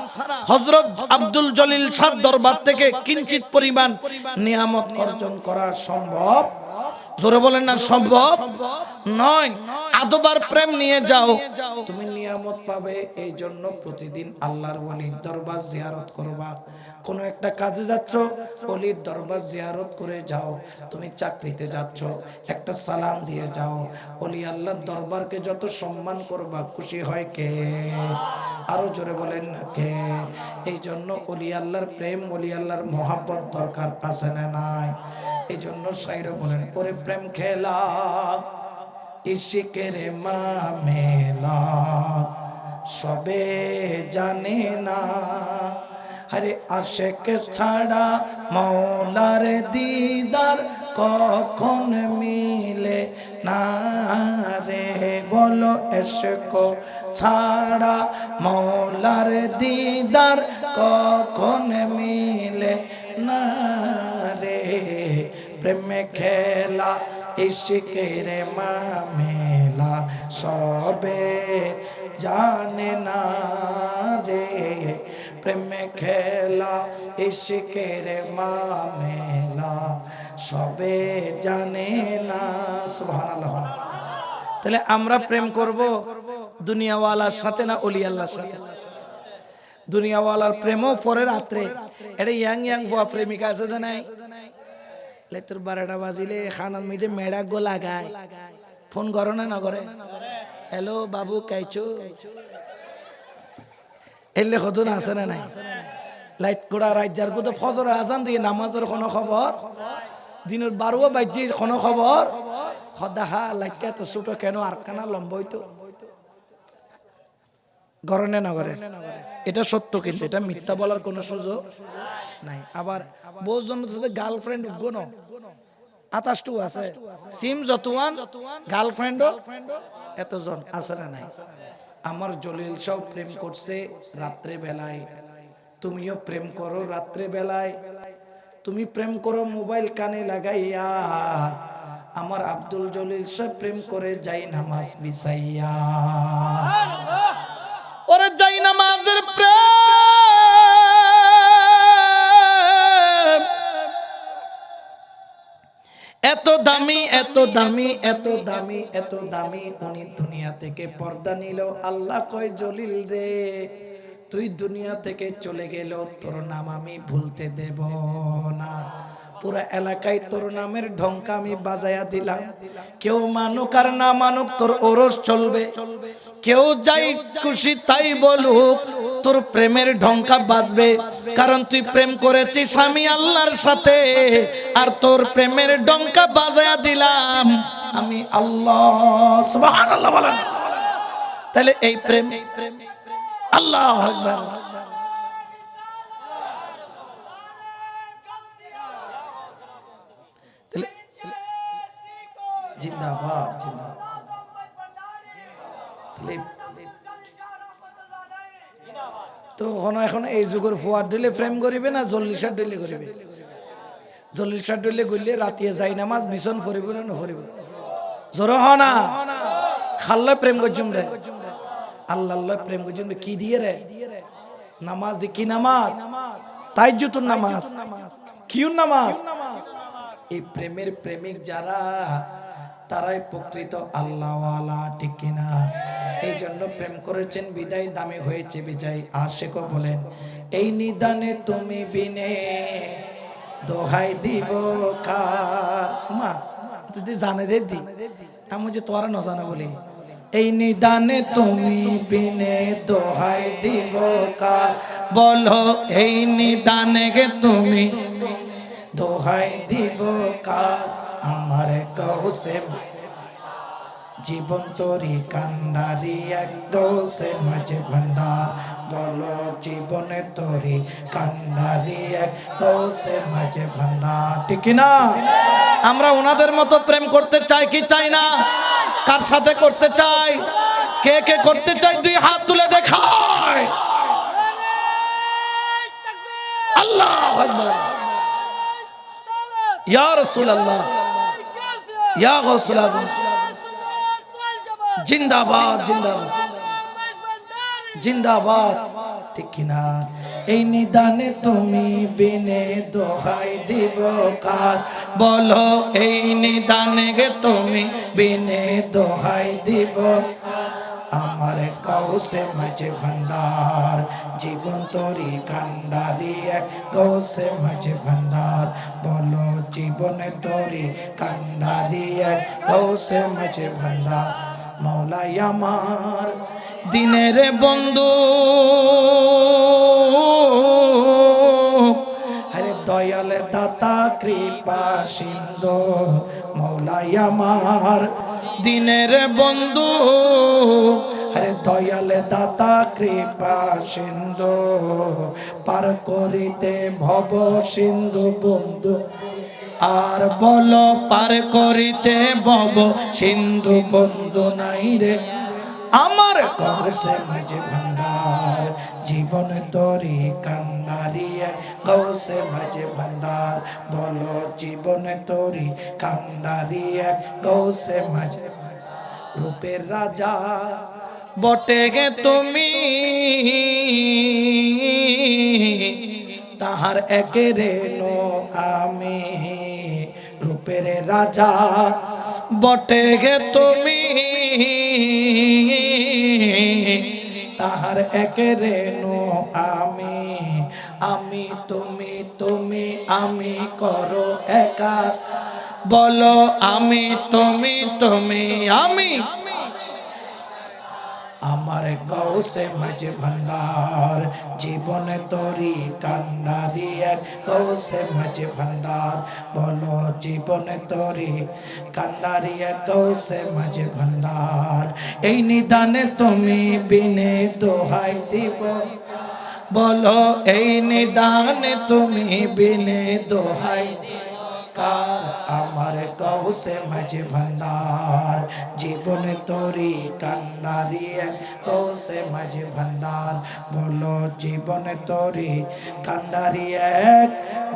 হযরত আব্দুল জলিল শাহ দরবার থেকে কিঞ্চিত পরিমাণ নিয়ামত অর্জন করা সম্ভব জোরে বলেন না সম্ভব নয়। আদবার প্রেম নিয়ে যাও, তুমি নিয়ামত পাবে। এই জন্য প্রতিদিন আল্লাহর ওলির দরবার জিয়ারত করবা। কোন একটা কাজে যাচ্ছ, ওলির দরবার জিয়ারত করে যাও। তুমি চাকরিতে যাচ্ছ, একটা সালাম দিয়ে যাও। ওলি আল্লাহর দরবারকে যত সম্মান করবা, খুশি হয় কে? আরো জোরে বলেন না কে? এই জন্য ওলি আল্লাহর প্রেম, ওলি আল্লাহর মহাব্বত দরকার আছে না নাই? এই জন্য শায়র বলেন, ওরে প্রেম খেলা ইশিকের মামেলা সবে জানে না, আরে আশেক ছাড়া মৌলার দিদার কখন মিলে না রে। বলো এশক ছাড়া মৌলার দিদার কখন মিলে না রে। প্রেমে খেলা ইশকের মামেলা সবে জানে না রে। প্রেমে খেলা ইশকের মামেলা সবে জানে না। সুবহানাল্লাহ। তাহলে আমরা প্রেম করব দুনিয়াওয়ালার সাথে না ওলি আল্লাহর সাথে? দুনিয়াওয়ালার প্রেমও পরে রাত্রে। এটা ইয়াং ইয়াং ভুয়া প্রেমিকা আছে না নাই? তোর 12টা বাজিলে খানার মধ্যে মেড়া গো লাগায়, ফোন করো না না করে, হ্যালো বাবু কাইছো এলে কতদিন আছে না নাই? লাইট কোড়া রাজ্জার কোথাও ফজর আজান দিয়ে নামাজের কোনো খবর, দিনের 12 বাজে কোনো খবর। সদাহা লাইটটা তো ছোট কেন, আর কানা লম্বা হইতো গরনে না করে। এটা সত্য, কিন্তু এটা মিথ্যা বলার কোনো সুযোগ নাই। আবার বহুজন গার্লফ্রেন্ড উঠবো 28টো আছে, সিম যতওয়ান গার্লফ্রেন্ডও এতজন আছে না নাই? আমার জলিল সব প্রেম করছে রাত্রে বেলায়, তুমিও প্রেম করো রাত্রে বেলায়। তুমি প্রেম করো মোবাইল কানে লাগাইয়া, আমার আব্দুল জলিল সব প্রেম করে যাই নামাজ বিছাইয়া। ওরে যাই নামাজের প্রেম এত দামি, এত দামি, এত দামি, এত দামি। উনি দুনিয়া থেকে পর্দা নিল। আল্লাহ কয়, জলিল রে তুই দুনিয়া থেকে চলে গেল, তোর নাম আমি ভুলতে দেব না। পুরা এলাকায় তোর নামের ঢঙ্কা আমি বাজায়া দিলাম। কেউ মানুক আর না মানুক, তোর ওরস চলবে। কেউ যাই খুশি তাই বলুক, তোর প্রেমের ঢঙ্কা বাজবে। কারণ তুই প্রেম করেছিস আমি আল্লাহর সাথে, আর তোর প্রেমের ঢঙ্কা বাজায়া দিলাম আমি আল্লাহ। সুবহানাল্লাহ বলেন। তাহলে এই প্রেম, আল্লাহু আকবার। জিন্দাবাদ, জিন্দাবাদ। তো এখন এই যুগের ফুয়ার দিলে প্রেম করিবে না জল্লিশার দিলে করিবে? জল্লিশার দিলে গইলে রাতিয়ে যাই নামাজ বিছন ফরিব না নফরিব? জোর হ না। খাল্লা প্রেম করছুম রে, আল্লাহ প্রেম করছুম কি দিয়ে রে? নামাজ দি। কি নামাজ? তাহাজ্জুদের নামাজ। কিউর নামাজ? এই প্রেমের প্রেমিক যারা, তারাই প্রকৃত আল্লাহওয়ালা, ঠিক কিনা? এই জন্য প্রেম করেছেন বিদায় দামি হয়েছে বিজয়। আশিকও বলেন, এই নিদানে তুমি বিনে দোহাই দিব কার। মা তুই জানে দে দি, আমি যে তোরা না জানা বলি। এই নিদানে তুমি বিনে দোহাই দিব কার, বলো এই নিদানে গে তুমি দোহাই দিব কার। আমার কৌসে জীবন তরি কান্ডারি, এক গৌসে মাঝে ভান্ডার, বলো জীবনে তরি কান্ডারি, এক গৌসে মাঝে ভান্ডার, ঠিক না? আমরা ওনাদের মতো প্রেম করতে চাই কি চাই না? কার সাথে করতে চাই? কে কে করতে চাই? দুই হাত তুলে দেখায়। আল্লাহু আকবার। ইয়া রাসূলুল্লাহ, ইয়া গাউসুল আজম, জিন্দাবাদ, জিন্দাবাদ। জিন্দাবাদ, ঠিক কিনা? এই নিদানে তুমি বিনে দোহাই দিব কার, বলো এই নিদানে গে তুমি বিনে দোহাই দিব। আমার গৌসে মাঝে ভান্ডার, জীবন তরি কান্ডারি এক গৌসে মাঝে ভান্ডার, বলো জীবনে তরি কান্ডারি এক গৌসে মাঝে ভান্ডার। মৌলাই আমার দিনের বন্ধু, হরে দয়াল দাতা কৃপা সিন্ধু, মৌলাই আমার দিনের বন্ধু, হরে দয়াল দাতা কৃপা সিন্ধু, পার করিতে ভব সিন্ধু বন্ধু, আর বলো পার করিতে ভব সিন্ধু বন্ধু নাই রে। আমার গৌসে মাঝে ভান্ডার, জীবন তরি কান্ডারি এক গৌসে মাঝে ভান্ডার, বলো জীবন তরি কান্ডারি এক গৌসে মাঝে। রূপের রাজা বটে গে তুমি, তাহার একে রেনো আমি। রূপের রাজা বটে গে তুমি, তাহার একে রেনো আমি। আমি তুমি তুমি আমি করো একা, বলো আমি তুমি তুমি আমি। আমার গৌসে মাঝে ভান্ডার, জীবন তরি কান্ডারি এক গৌসে মাঝে ভান্ডার, বলো জীবন তরি কান্ডারি এক গৌসে মাঝে ভান্ডার। এই নিদানে তুমি বিনে দোহাই দিব, বলো এই নিদানে তুমি বিনে দোহাই কার। আমার গৌসে মাঝে ভান্ডার, জীবন তরি কান্ডারি এক গৌসে মাঝে ভান্ডার, বলো জীবন তরি কান্ডারি এক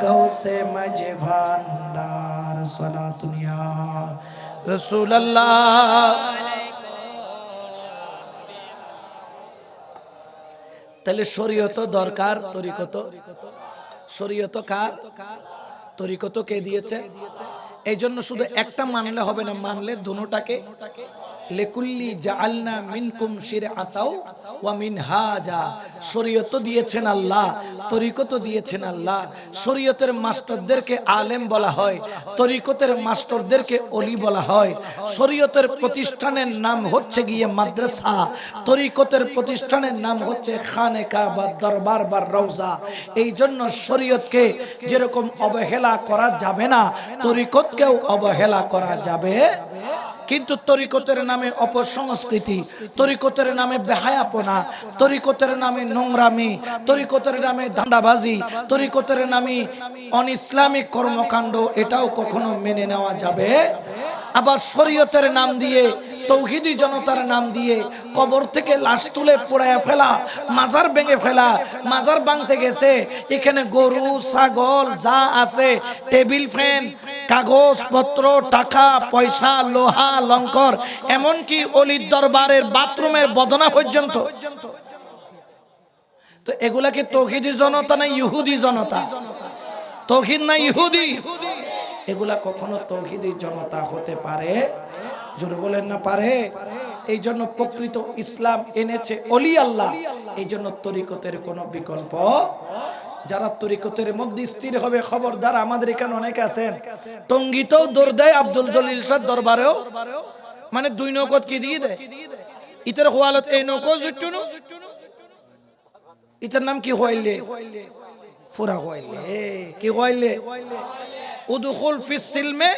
গৌসে মাঝে ভান্ডার। সালাতুন ইয়া রাসূলুল্লাহ। তাহলে শরীয়ত দরকার, তরিকত শরীয়ত কার, তরিকত কে দিয়েছে? এই জন্য শুধু একটা মানলে হবে না, মানলে দুটোটাকে। লিকুল্লি জাআলনা মিনকুম শিরআতাও ওয়া মিনহাজা, শরীয়ত দিয়েছেন আল্লাহ, তরিকত দিয়েছেন আল্লাহ। শরীয়তের মাস্টারদেরকে আলেম বলা হয়, তরিকতের মাস্টারদেরকে ওলি বলা হয়। শরীয়তের প্রতিষ্ঠানের নাম হচ্ছে গিয়ে মাদ্রাসা, তরিকতের প্রতিষ্ঠানের নাম হচ্ছে খানেকা বা দরবার বা রওজা। এই জন্য শরীয়তকে যেরকম অবহেলা করা যাবে না, তরিকতকেও অবহেলা করা যাবে। কিন্তু তরিকতের নামে অপসংস্কৃতি, তরিকতের নামে বেহায়াপনা, তরিকতের নামে নোংরামি, তরিকতের নামে ধান্দাবাজি, তরিকতের নামে অনইসলামিক কর্মকাণ্ড, এটাও কখনো মেনে নেওয়া যাবে। আবার শরীয়তের নাম দিয়ে, তৌহিদি জনতার নাম দিয়ে কবর থেকে লাশ তুলে পোড়ায়া ফেলা, মাজার ভেঙে ফেলা। মাজার ভাঙতে গেছে, এখানে গরু ছাগল যা আছে, টেবিল ফ্যান, কাগজপত্র, টাকা পয়সা, লোহা লঙ্কর, এমনকি অলির দরবারের বাথরুমের বদনা পর্যন্ত। তো এগুলাকে তৌহিদি জনতা না ইহুদি জনতা? তৌহিদ না ইহুদি? এগুলা কখনো তৌহিদি জনতা হতে পারে? জোরে বলেন না পারে। এই জন্য প্রকৃত ইসলাম এনেছে ওলি আল্লাহ। এই জন্য তরিকতের কোনো বিকল্প। যারা তরিকতের মধ্যে স্থির হবে, খবরদার, আমাদের এখানে অনেক আছেন টঙ্গিতেও দৌড় দেয় আব্দুল জলিল শাহ দরবারেও, মানে দুই নৌকত কি দিয়ে দেয়, ইতার হোয়ালত এই নৌকো জুটুন, ইতার নাম কি হইলে ফুরা হইলে, কি হইলে উদখুল ফিস সিলমে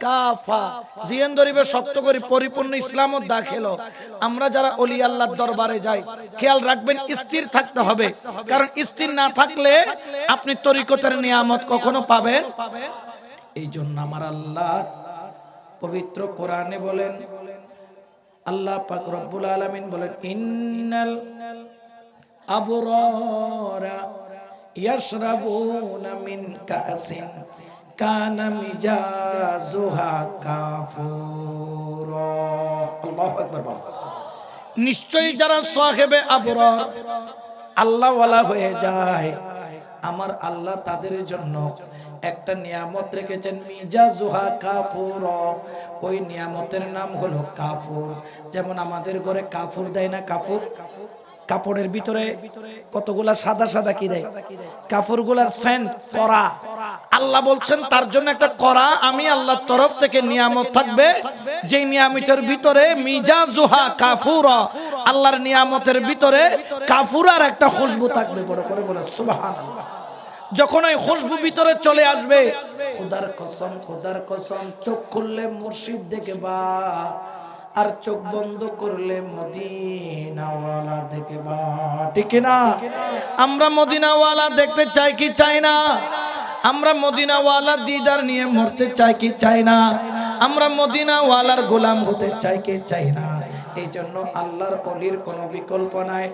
কাফা, জিয়ান দরিবে শক্ত করে পরিপূর্ণ ইসলামত দাখিল। আমরা যারা ওলি আল্লাহর দরবারে যাই, খেয়াল রাখবেন স্থির থাকতে হবে, কারণ স্থির না থাকলে আপনি তরিকতের নিয়ামত কখনো পাবেন। এই জন্য আমার আল্লাহ পবিত্র কোরআনে বলেন, আল্লাহ পাক রব্বুল আলামিন বলেন, ইন্নাল আবরারা ইয়াশরাবুনা মিন কাসিন কানা মিজাজুহা কাফুরা। আল্লাহু আকবার। নিশ্চয়ই যারা সাহেবে আবরার আল্লাহ ওয়ালা হয়ে যায়, আমার আল্লাহ তাদের জন্য একটা নিয়ামত রেখেছেন, মিজাজুহা কাফুর। ওই নিয়ামতের নাম হলো কাফুর। যেমন আমাদের ঘরে কাফুর দেয় না, কাফুর, কাপড়ের ভিতরে কতগুলা সাদা সাদা কি দেয়, কাপড়গুলার সেন্ট করা। আল্লাহ বলছেন তার জন্য একটা করা আমি আল্লাহর তরফ থেকে নিয়ামত থাকবে, যে নিয়ামতের ভিতরে মিজাজুহা কাফুর, আল্লাহর নিয়ামতের ভিতরে কাফুর আর একটা খুশবু থাকবে। বড় করে বলে সুবহানাল্লাহ। যখন ওই খুশবু ভিতরে চলে আসবে, খোদার কসম, খোদার কসম, চোখ খুললে মুর্শিদ দেখবা আর চোখ বন্ধ করলে মদিনাওয়ালা দেখবা। ঠিক না? আমরা মদিনাওয়ালা দেখতে চাই কি চাই না? আমরা মদিনাওয়ালা দিদার নিয়ে মরতে চাই কি চাই না? আমরা মদিনাওয়ালার গোলাম হতে চাই কি চাই না? এই জন্য আল্লাহর ওলির কোনো বিকল্প নাই।